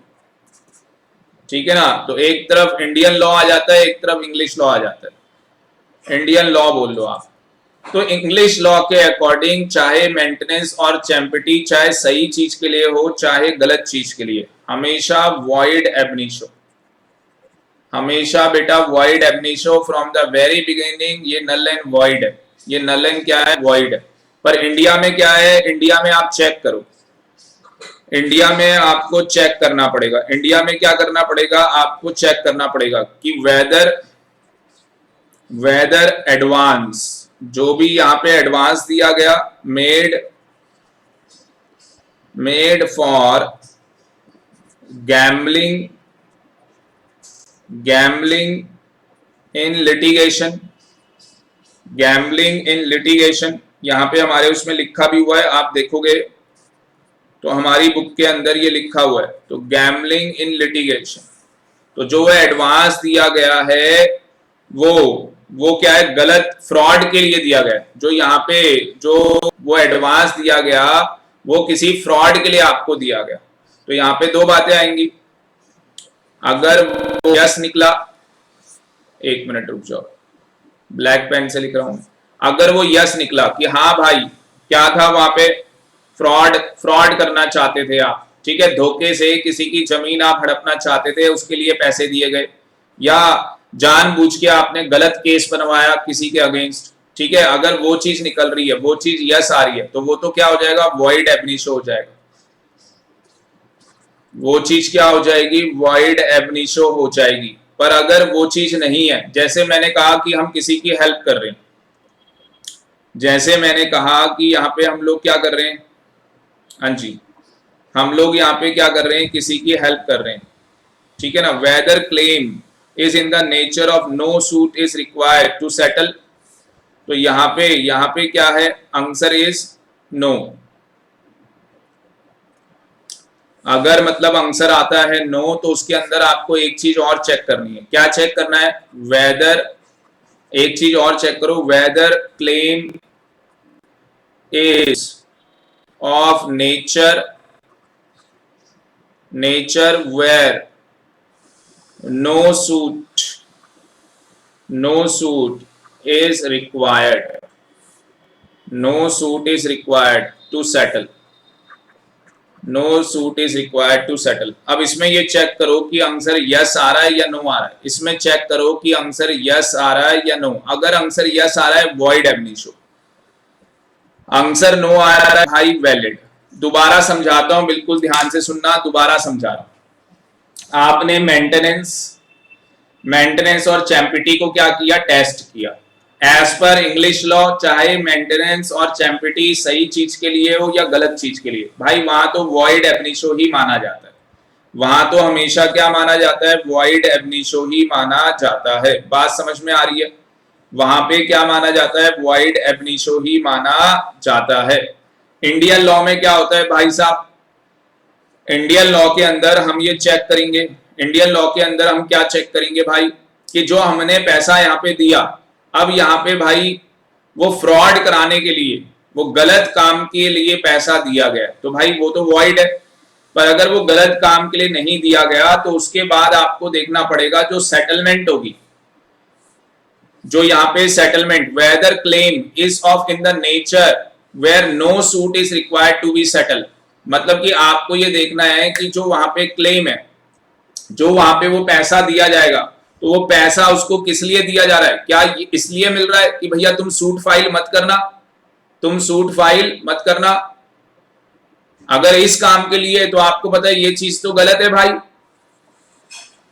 ठीक है ना। तो एक तरफ इंडियन लॉ आ जाता है, एक तरफ इंग्लिश लॉ आ जाता है। इंडियन लॉ बोल लो आप। तो इंग्लिश लॉ के अकॉर्डिंग चाहे मेंटेनेंस और चैम्पिटी चाहे सही चीज के लिए हो चाहे गलत चीज के लिए, हमेशा वॉइड एबनिशो, हमेशा बेटा void ab initio from the very beginning. ये नल एंड वॉइड है, ये नल एंड क्या है, वॉइड है। पर इंडिया में क्या है, इंडिया में आप चेक करो, इंडिया में आपको चेक करना पड़ेगा। इंडिया में क्या करना पड़ेगा, आपको चेक करना पड़ेगा कि वेदर एडवांस, जो भी यहाँ पे एडवांस दिया गया, made for gambling in litigation, gambling in litigation, यहाँ पे हमारे उसमें लिखा भी हुआ है, आप देखोगे तो हमारी बुक के अंदर ये लिखा हुआ है। तो गैम्बलिंग इन लिटिगेशन, तो जो एडवांस दिया गया है वो क्या है, गलत, फ्रॉड के लिए दिया गया है। जो यहाँ पे जो वो एडवांस दिया गया वो किसी फ्रॉड के लिए आपको दिया गया। तो यहाँ पे दो बातें आएंगी। अगर वो यस निकला, एक मिनट रुक जाओ, ब्लैक पेन से लिख रहा हूं। अगर वो यस निकला कि हाँ भाई क्या था वहां पे, फ्रॉड करना चाहते थे आप, ठीक है, धोखे से किसी की जमीन आप हड़पना चाहते थे, उसके लिए पैसे दिए गए, या जानबूझ के आपने गलत केस बनवाया किसी के अगेंस्ट, ठीक है, अगर वो चीज निकल रही है, वो चीज यस आ रही है, तो वो तो क्या हो जाएगा, वॉइड एबनिशो हो जाएगा। वो चीज क्या हो जाएगी, वॉइड एबनिशो हो जाएगी। पर अगर वो चीज नहीं है, जैसे मैंने कहा कि हम किसी की हेल्प कर रहे हैं, जैसे मैंने कहा कि यहाँ पे हम लोग क्या कर रहे हैं, हाँ जी, हम लोग यहाँ पे क्या कर रहे हैं, किसी की हेल्प कर रहे हैं, ठीक है ना। Whether claim is in the nature of no suit is required to settle, तो यहाँ पे क्या है, आंसर इज नो। अगर मतलब आंसर आता है नो, तो उसके अंदर आपको एक चीज और चेक करनी है। क्या चेक करना है, वेदर, एक चीज और चेक करो, whether claim is of nature where no suit is required to settle, no suit is required to settle. अब इसमें ये चेक करो कि आंसर यस आ रहा है या नो आ रहा है। इसमें चेक करो कि आंसर यस आ रहा है या नो। अगर आंसर यस आ रहा है वॉइड एब इनिशियो, आंसर नो आ रहा है भाई वैलिड। दोबारा समझाता हूं, बिल्कुल ध्यान से सुनना, दोबारा समझा रहा हूं। आपने मेंटेनेंस और चैम्पिटी को क्या किया, टेस्ट किया। एज पर इंग्लिश लॉ चाहे मेंटेनेंस और चैम्पिटी सही चीज के लिए हो या गलत चीज के लिए, भाई वहां तो वॉइड एबनिशो ही माना जाता है। वहां तो हमेशा क्या माना जाता है, वॉइड एबनिशो ही माना जाता है। बात समझ में आ रही है? वहां पे क्या माना जाता है, वॉइड एबनिशो ही माना जाता है। इंडियन लॉ में क्या होता है भाई साहब, इंडियन लॉ के अंदर हम ये चेक करेंगे, इंडियन लॉ के अंदर हम क्या चेक करेंगे भाई, कि जो हमने पैसा यहाँ पे दिया, अब यहाँ पे भाई वो फ्रॉड कराने के लिए, वो गलत काम के लिए पैसा दिया गया, तो भाई वो तो वॉइड है। पर अगर वो गलत काम के लिए नहीं दिया गया तो उसके बाद आपको देखना पड़ेगा जो सेटलमेंट होगी, जो यहाँ पे settlement, whether claim is of in the nature where no suit is required to be settle. मतलब कि आपको ये देखना है कि जो वहां पे क्लेम है, जो वहां पे वो पैसा दिया जाएगा, तो वो पैसा उसको किस लिए दिया जा रहा है, क्या इसलिए मिल रहा है कि भैया तुम सूट फाइल मत करना, तुम सूट फाइल मत करना। अगर इस काम के लिए, तो आपको पता है ये चीज तो गलत है भाई,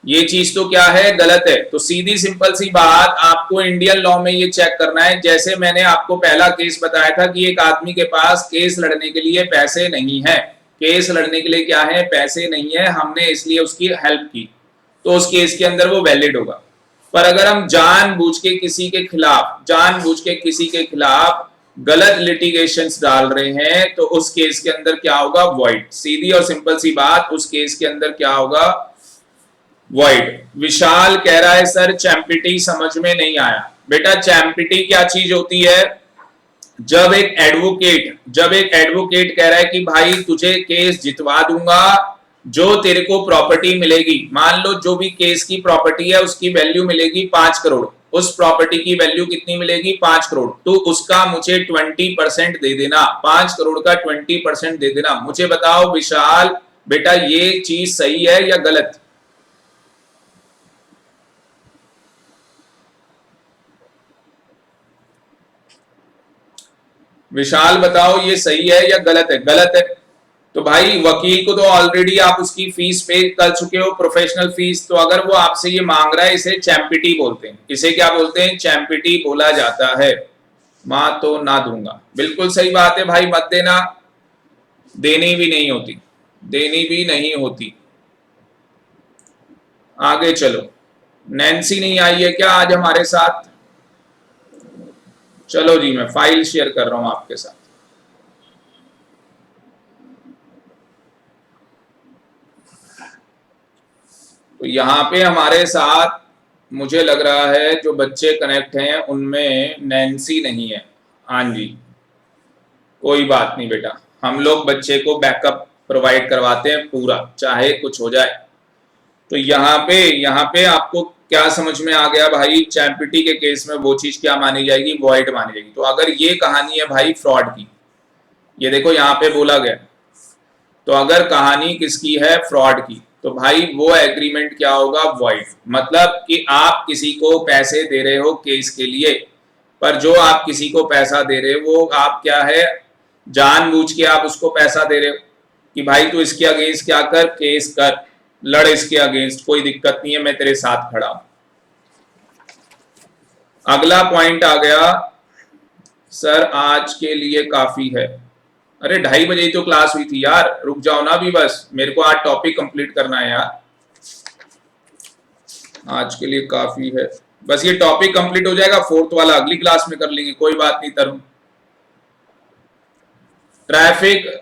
ये चीज तो क्या है, गलत है। तो सीधी सिंपल सी बात, आपको इंडियन लॉ में ये चेक करना है। जैसे मैंने आपको पहला केस बताया था कि एक आदमी के पास केस लड़ने के लिए पैसे नहीं है, केस लड़ने के लिए क्या है, पैसे नहीं है, हमने इसलिए उसकी हेल्प की, तो उस केस के अंदर वो वैलिड होगा। पर अगर हम जानबूझ के किसी के खिलाफ, जानबूझ के किसी के खिलाफ गलत लिटिगेशंस डाल रहे हैं, तो उस केस के अंदर क्या होगा, वॉइड। सीधी और सिंपल सी बात, उस केस के अंदर क्या होगा, वॉइड। विशाल कह रहा है सर चैम्पिटी समझ में नहीं आया। बेटा चैम्पिटी क्या चीज होती है, जब एक एडवोकेट कह रहा है कि भाई तुझे केस जितवा दूंगा, जो तेरे को प्रॉपर्टी मिलेगी, मान लो जो भी केस की प्रॉपर्टी है उसकी वैल्यू मिलेगी 5 करोड़, उस प्रॉपर्टी की वैल्यू कितनी मिलेगी, 5 करोड़, तो उसका मुझे 20% दे देना, 5 करोड़ का 20% दे देना। मुझे बताओ विशाल बेटा ये चीज सही है या गलत? विशाल बताओ ये सही है या गलत है? गलत है। तो भाई वकील को तो ऑलरेडी आप उसकी फीस पे कर चुके हो, प्रोफेशनल फीस, तो अगर वो आपसे ये मांग रहा है, इसे चैम्पिटी बोलते हैं। इसे क्या बोलते हैं, चैम्पिटी बोला जाता है। मां तो ना दूंगा, बिल्कुल सही बात है भाई, मत देना, देनी भी नहीं होती, देनी भी नहीं होती। आगे चलो, नैन्सी नहीं आई है क्या आज हमारे साथ? चलो जी मैं फाइल शेयर कर रहा हूं आपके साथ। तो यहां पे हमारे साथ मुझे लग रहा है जो बच्चे कनेक्ट हैं उनमें नैन्सी नहीं है। हाँ जी, कोई बात नहीं बेटा, हम लोग बच्चे को बैकअप प्रोवाइड करवाते हैं पूरा, चाहे कुछ हो जाए। तो यहाँ पे आपको क्या समझ में आ गया भाई, चैम्पिटी के केस में वो चीज क्या मानी जाएगी, वॉइड मानी जाएगी। तो अगर ये कहानी है भाई फ्रॉड की, ये देखो यहाँ पे बोला गया, तो अगर कहानी किसकी है, फ्रॉड की, तो भाई वो एग्रीमेंट क्या होगा, वॉइड। मतलब कि आप किसी को पैसे दे रहे हो केस के लिए, पर जो आप किसी को पैसा दे रहे हो वो आप क्या है, जानबूझ के आप उसको पैसा दे रहे हो कि भाई तू इसके अगेंस्ट क्या कर, केस कर, लड़ इसके अगेंस्ट, कोई दिक्कत नहीं है, मैं तेरे साथ खड़ा हूं। अगला पॉइंट आ गया, सर आज के लिए काफी है। अरे 2:30 बजे तो क्लास हुई थी यार, रुक जाओ ना भी, बस मेरे को आज टॉपिक कंप्लीट करना है यार। आज के लिए काफी है, बस ये टॉपिक कंप्लीट हो जाएगा, 4th वाला अगली क्लास में कर लेंगे, कोई बात नहीं Tarun. Traffic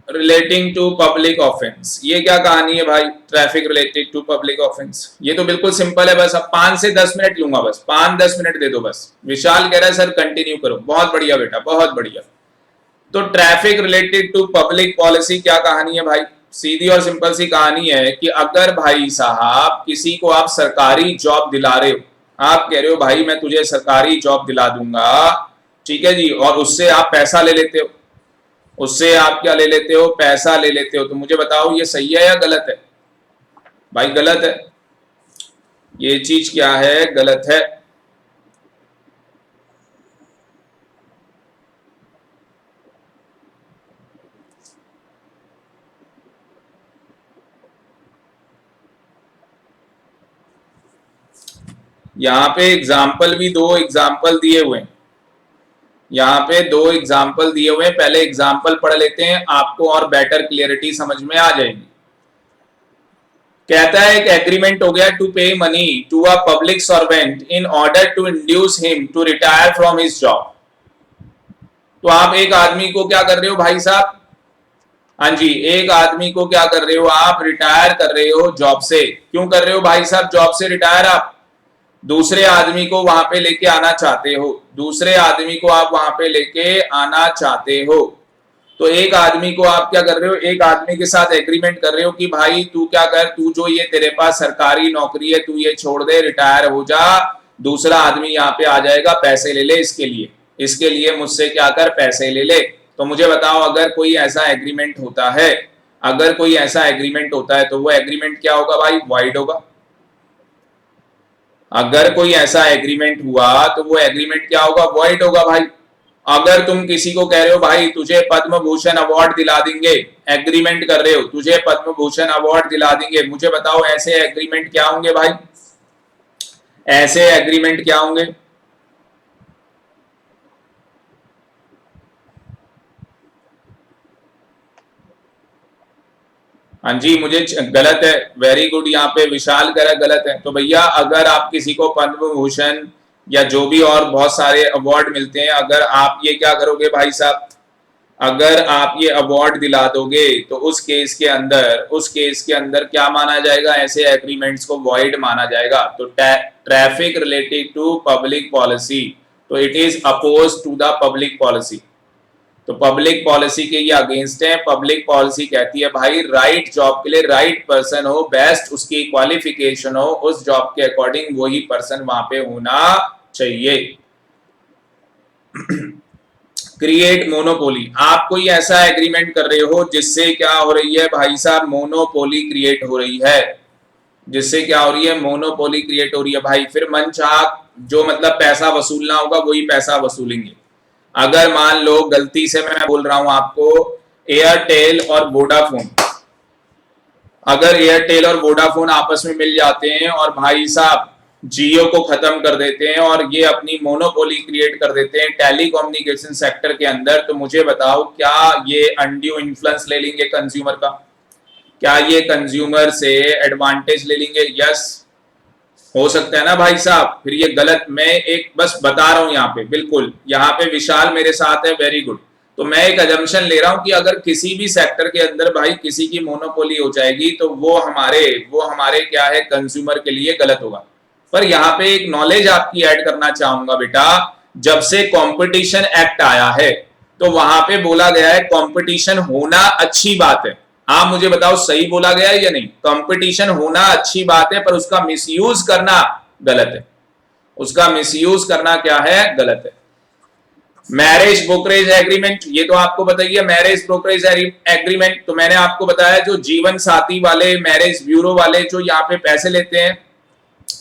relating to public offence, ये क्या कहानी है भाई, traffic related to public offence? ये तो बिल्कुल सिंपल है, बस अब 5 से 10 मिनट लूंगा, बस 5-10 मिनट दे दो बस। विशाल कह रहा है सर कंटिन्यू करो, बहुत बढ़िया बेटा, बहुत बढ़िया। तो traffic related to public policy क्या कहानी है भाई, सीधी और सिंपल सी कहानी है कि अगर भाई साहब किसी को आप सरकारी जॉब दिला रहे हो, आप कह रहे हो भाई मैं तुझे सरकारी जॉब दिला दूंगा, ठीक है जी, और उससे आप पैसा ले लेते हो, उससे आप क्या ले लेते हो, पैसा ले लेते हो। तो मुझे बताओ ये सही है या गलत है? भाई गलत है, ये चीज क्या है, गलत है। यहाँ पे एग्जाम्पल भी दो एग्जाम्पल दिए हुए हैं, यहाँ पे दो एग्जाम्पल दिए हुए हैं। पहले एग्जाम्पल पढ़ लेते हैं, आपको और बेटर क्लियरिटी समझ में आ जाएगी। कहता है एक एग्रीमेंट हो गया to pay money to a public servant in order to induce him to retire from his job. तो आप एक आदमी को क्या कर रहे हो भाई साहब, हाँ जी, एक आदमी को क्या कर रहे हो आप, रिटायर कर रहे हो जॉब से। क्यों कर रहे हो भाई साहब जॉब से रिटायर? आप दूसरे आदमी को वहां पे लेके आना चाहते हो, दूसरे आदमी को आप वहां पे लेके आना चाहते हो। तो एक आदमी को आप क्या कर रहे हो, एक आदमी के साथ एग्रीमेंट कर रहे हो कि भाई तू क्या कर, तू जो ये तेरे पास सरकारी नौकरी है तू ये छोड़ दे, रिटायर हो जा, दूसरा आदमी यहाँ पे आ जाएगा, पैसे ले ले इसके लिए मुझसे क्या कर, पैसे ले ले। तो मुझे बताओ अगर कोई ऐसा एग्रीमेंट होता है, अगर कोई ऐसा एग्रीमेंट होता है तो वो एग्रीमेंट क्या होगा भाई, वॉइड होगा। अगर कोई ऐसा एग्रीमेंट हुआ तो वो एग्रीमेंट क्या होगा, वॉइड होगा भाई। अगर तुम किसी को कह रहे हो भाई तुझे पद्म भूषण अवार्ड दिला देंगे, एग्रीमेंट कर रहे हो तुझे पद्म भूषण अवार्ड दिला देंगे, मुझे बताओ ऐसे एग्रीमेंट क्या होंगे भाई, ऐसे एग्रीमेंट क्या होंगे? हाँ जी, मुझे गलत है, वेरी गुड, यहाँ पे विशाल कह रहा है गलत है। तो भैया अगर आप किसी को पद्म भूषण या जो भी और बहुत सारे अवार्ड मिलते हैं, अगर आप ये क्या करोगे भाई साहब, अगर आप ये अवार्ड दिला दोगे तो उस केस के अंदर क्या माना जाएगा, ऐसे एग्रीमेंट्स को वॉइड माना जाएगा। तो traffic related to public policy, तो it is oppose to the public policy. तो पब्लिक पॉलिसी के ये अगेंस्ट है। पब्लिक पॉलिसी कहती है भाई राइट जॉब के लिए राइट पर्सन हो, बेस्ट उसकी क्वालिफिकेशन हो, उस जॉब के अकॉर्डिंग वही पर्सन वहां पे होना चाहिए। क्रिएट मोनोपोली, आप कोई ऐसा एग्रीमेंट कर रहे हो जिससे क्या हो रही है भाई साहब, मोनोपोली क्रिएट हो रही है, जिससे क्या हो रही है, मोनोपोली क्रिएट हो रही है भाई। फिर मनचाह जो मतलब पैसा वसूलना होगा वही पैसा वसूलेंगे। अगर मान लो गलती से मैं बोल रहा हूं आपको, एयरटेल और वोडाफोन, अगर एयरटेल और वोडाफोन आपस में मिल जाते हैं और भाई साहब जियो को खत्म कर देते हैं और ये अपनी मोनोपोली क्रिएट कर देते हैं टेलीकम्युनिकेशन सेक्टर के अंदर, तो मुझे बताओ क्या ये अनड्यू इन्फ्लुएंस ले लेंगे कंज्यूमर का? क्या ये कंज्यूमर से एडवांटेज ले लेंगे? यस, हो सकता है ना भाई साहब। फिर ये गलत, मैं एक बस बता रहा हूं यहाँ पे, बिल्कुल यहाँ पे विशाल मेरे साथ है, वेरी गुड। तो मैं एक अजम्पशन ले रहा हूं कि अगर किसी भी सेक्टर के अंदर भाई किसी की मोनोपोली हो जाएगी तो वो हमारे क्या है, कंज्यूमर के लिए गलत होगा। पर यहाँ पे एक नॉलेज आपकी ऐड करना चाहूंगा बेटा, जब से कंपटीशन एक्ट आया है तो वहां पे बोला गया है कंपटीशन होना अच्छी बात है। आप मुझे बताओ सही बोला गया है या नहीं? कंपटीशन होना अच्छी बात है, पर उसका मिसयूज करना गलत है। उसका मिसयूज करना क्या है, गलत है। मैरिज ब्रोकरेज एग्रीमेंट, ये तो आपको बताइए मैरिज ब्रोकरेज एग्रीमेंट, तो मैंने आपको बताया जो जीवन साथी वाले मैरिज ब्यूरो वाले जो यहाँ पे पैसे लेते हैं,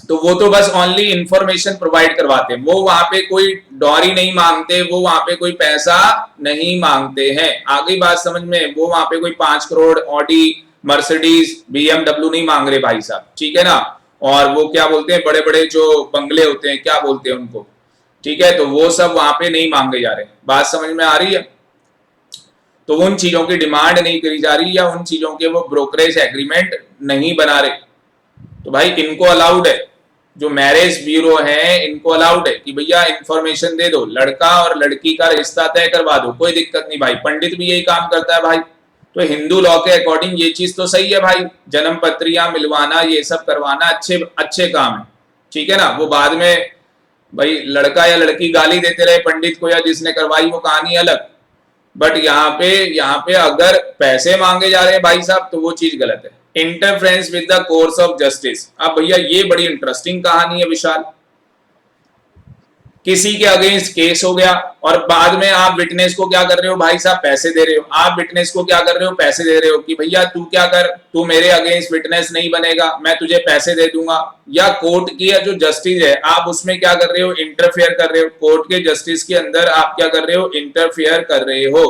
तो वो तो बस ओनली इंफॉर्मेशन प्रोवाइड करवाते हैं, वो वहां पे कोई डॉरी नहीं मांगते, वो वहां पे कोई पैसा नहीं मांगते हैं। आगे बात समझ में, वो वहां पे कोई 5 करोड़ ऑडी मर्सिडीज बीएमडब्ल्यू नहीं मांग रहे भाई साहब, ठीक है ना। और वो क्या बोलते हैं, बड़े बड़े जो बंगले होते हैं क्या बोलते हैं उनको, ठीक है, तो वो सब वहां पे नहीं मांगे जा रहे। बात समझ में आ रही है? तो उन चीजों की डिमांड नहीं करी जा रही या उन चीजों के वो ब्रोकरेज एग्रीमेंट नहीं बना रहे। तो भाई इनको अलाउड है, जो मैरिज ब्यूरो है इनको अलाउड है कि भैया इंफॉर्मेशन दे दो, लड़का और लड़की का रिश्ता तय करवा दो, कोई दिक्कत नहीं भाई। पंडित भी यही काम करता है भाई। तो हिंदू लॉ के अकॉर्डिंग ये चीज तो सही है भाई, जन्म पत्रियां मिलवाना ये सब करवाना अच्छे अच्छे काम है, ठीक है ना। वो बाद में भाई लड़का या लड़की गाली देते रहे पंडित को या जिसने करवाई, वो कहानी अलग। बट यहाँ पे अगर पैसे मांगे जा रहे हैं भाई साहब तो वो चीज गलत है। Interference with the course of justice, अब भैया ये बड़ी इंटरेस्टिंग कहानी है विशाल। किसी के अगेंस्ट केस हो गया और बाद में आप विटनेस को क्या कर रहे हो भाई साहब, पैसे दे रहे हो। आप विटनेस को क्या कर रहे हो, पैसे दे रहे हो कि भैया तू क्या कर, तू मेरे अगेंस्ट विटनेस नहीं बनेगा, मैं तुझे पैसे दे दूंगा। या कोर्ट की जो जस्टिस है आप उसमें क्या कर रहे हो, इंटरफेयर कर रहे हो। कोर्ट के जस्टिस के अंदर आप क्या कर रहे हो, इंटरफेयर कर रहे हो।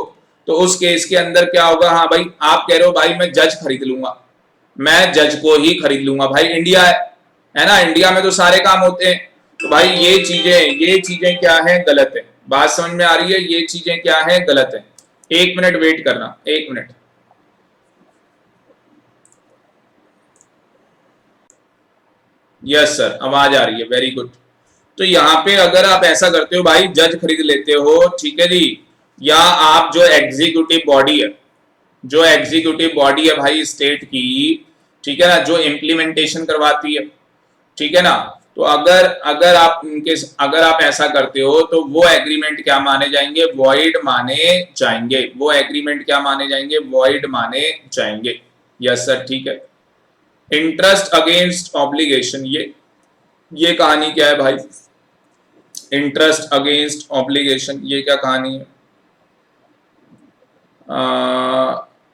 तो उस केस के अंदर क्या होगा, हाँ भाई आप कह रहे हो भाई मैं जज खरीद लूंगा, मैं जज को ही खरीद लूंगा। भाई इंडिया है ना, इंडिया में तो सारे काम होते हैं। तो भाई ये चीजें क्या है, गलत है। बात समझ में आ रही है, ये चीजें क्या है, गलत है। 1 मिनट वेट करना, 1 मिनट। यस सर, आवाज आ रही है, वेरी गुड। तो यहाँ पे अगर आप ऐसा करते हो भाई, जज खरीद लेते हो, ठीक है जी, या आप जो एग्जीक्यूटिव बॉडी है, जो एग्जीक्यूटिव बॉडी है भाई स्टेट की, ठीक है ना, जो इम्प्लीमेंटेशन करवाती है, ठीक है ना, तो अगर आप उनके, अगर आप ऐसा करते हो तो वो एग्रीमेंट क्या माने जाएंगे, वॉइड माने जाएंगे। वो एग्रीमेंट क्या माने जाएंगे, वॉइड माने जाएंगे। यस सर, ठीक है। इंटरेस्ट अगेंस्ट ऑब्लिगेशन, ये कहानी क्या है भाई, इंटरेस्ट अगेंस्ट ऑब्लिगेशन, ये क्या कहानी है?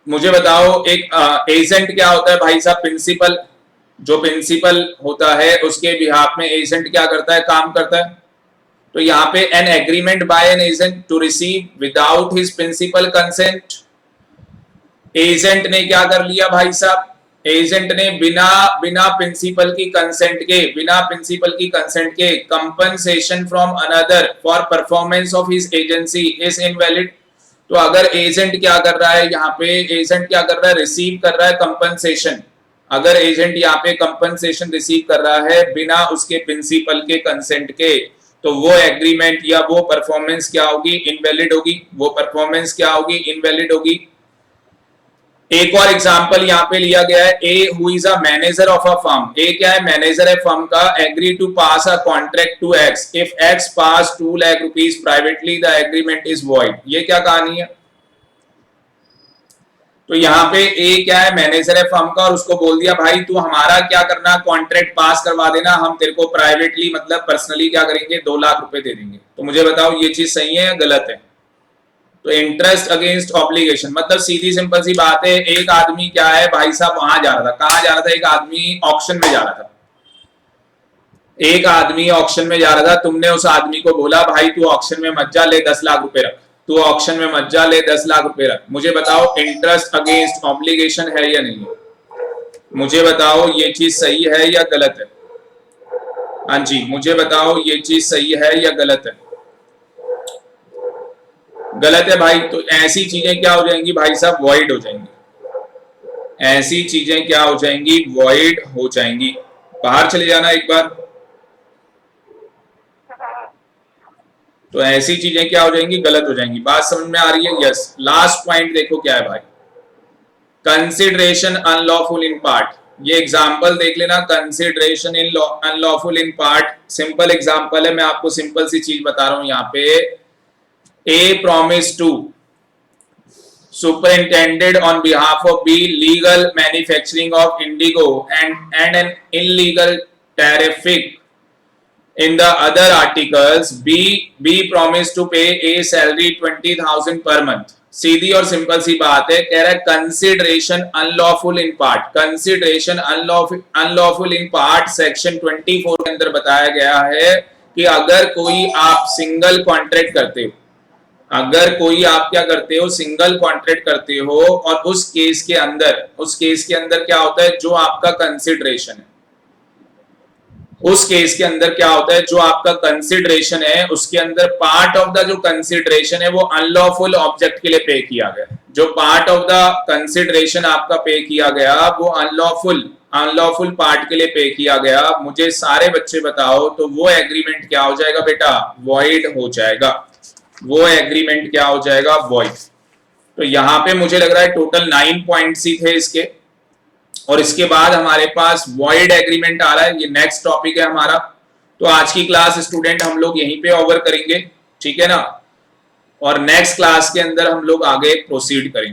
मुझे बताओ, एक एजेंट क्या होता है भाई साहब, प्रिंसिपल। जो प्रिंसिपल होता है उसके बिहाफ में एजेंट क्या करता है, काम करता है। तो यहाँ पे an agreement by an agent to receive without his principal consent. Agent ने क्या कर लिया भाई साहब, एजेंट ने बिना प्रिंसिपल की कंसेंट के, compensation from another for performance of his agency is invalid. तो अगर एजेंट क्या कर रहा है, यहाँ पे एजेंट क्या कर रहा है, रिसीव कर रहा है कंपनसेशन। अगर एजेंट यहाँ पे कंपनसेशन रिसीव कर रहा है बिना उसके प्रिंसिपल के कंसेंट के, तो वो एग्रीमेंट या वो परफॉर्मेंस क्या होगी, इनवैलिड होगी। वो परफॉर्मेंस क्या होगी, इनवैलिड होगी। एक और एग्जांपल यहाँ पे लिया गया है, A who is a manager of a firm. A क्या है, मैनेजर है फर्म का, agree to pass a contract to X, if X pass 2 lakh rupees privately the agreement is void. ये क्या कहानी है? तो यहाँ पे ए क्या है, मैनेजर है फर्म का, और उसको बोल दिया भाई तू हमारा क्या करना, कॉन्ट्रैक्ट पास करवा देना, हम तेरे को प्राइवेटली मतलब पर्सनली क्या करेंगे, 2 लाख रुपए दे देंगे। तो मुझे बताओ ये चीज सही है या गलत है? तो इंटरेस्ट अगेंस्ट ऑब्लिगेशन मतलब सीधी सिंपल सी बात है, एक आदमी क्या है भाई साहब, वहां जा रहा था, कहां जा रहा था, एक आदमी ऑक्शन में जा रहा था, एक आदमी ऑक्शन में जा रहा था। तुमने उस आदमी को बोला भाई तू ऑक्शन में मत जा, ले 10 लाख रुपए रख, तू ऑक्शन में मत जा, ले 10 लाख रुपए रख। मुझे बताओ इंटरेस्ट अगेंस्ट ऑब्लिगेशन है या नहीं? मुझे बताओ ये चीज सही है या गलत है? हाँ जी, मुझे बताओ ये चीज सही है या गलत है? गलत है भाई। तो ऐसी चीजें क्या हो जाएंगी भाई साहब, वॉइड हो जाएंगी। ऐसी चीजें क्या हो जाएंगी, वॉइड हो जाएंगी। बाहर चले जाना एक बार। तो ऐसी चीजें क्या हो जाएंगी, गलत हो जाएंगी। बात समझ में आ रही है? यस। लास्ट पॉइंट देखो क्या है भाई, कंसिडरेशन अनलॉफुल इन पार्ट। ये एग्जाम्पल देख लेना, consideration in unlawful in part. Simple example है, मैं आपको सिंपल सी चीज बता रहा हूं यहाँ पे। A promised to superintended on behalf of B legal manufacturing of indigo and an illegal traffic in the other articles. B promised to pay A salary 20,000 per month. सीधी और सिंपल सी बात है, कह रहा है consideration unlawful in part. Consideration unlawful in part section 24 के अंदर बताया गया है कि अगर कोई आप सिंगल कॉन्ट्रैक्ट करते हो, अगर कोई आप क्या करते हो, सिंगल कॉन्ट्रैक्ट करते हो, और उस केस के अंदर क्या होता है, जो आपका कंसिडरेशन है, उस केस के अंदर क्या होता है, जो आपका कंसिडरेशन है, उसके अंदर पार्ट ऑफ द जो कंसिडरेशन है वो अनलॉफुल ऑब्जेक्ट के लिए पे किया गया। जो पार्ट ऑफ द कंसिडरेशन आपका पे किया गया वो अनलॉफुल पार्ट के लिए पे किया गया। मुझे सारे बच्चे बताओ, तो वो एग्रीमेंट क्या हो जाएगा बेटा, वॉइड हो जाएगा। वो एग्रीमेंट क्या हो जाएगा, वॉइड। तो यहां पे मुझे लग रहा है टोटल 9 पॉइंट्स ही थे इसके, और इसके बाद हमारे पास वॉइड एग्रीमेंट आ रहा है। ये नेक्स्ट टॉपिक है हमारा। तो आज की क्लास स्टूडेंट हम लोग यहीं पे ओवर करेंगे, ठीक है ना, और नेक्स्ट क्लास के अंदर हम लोग आगे प्रोसीड करेंगे।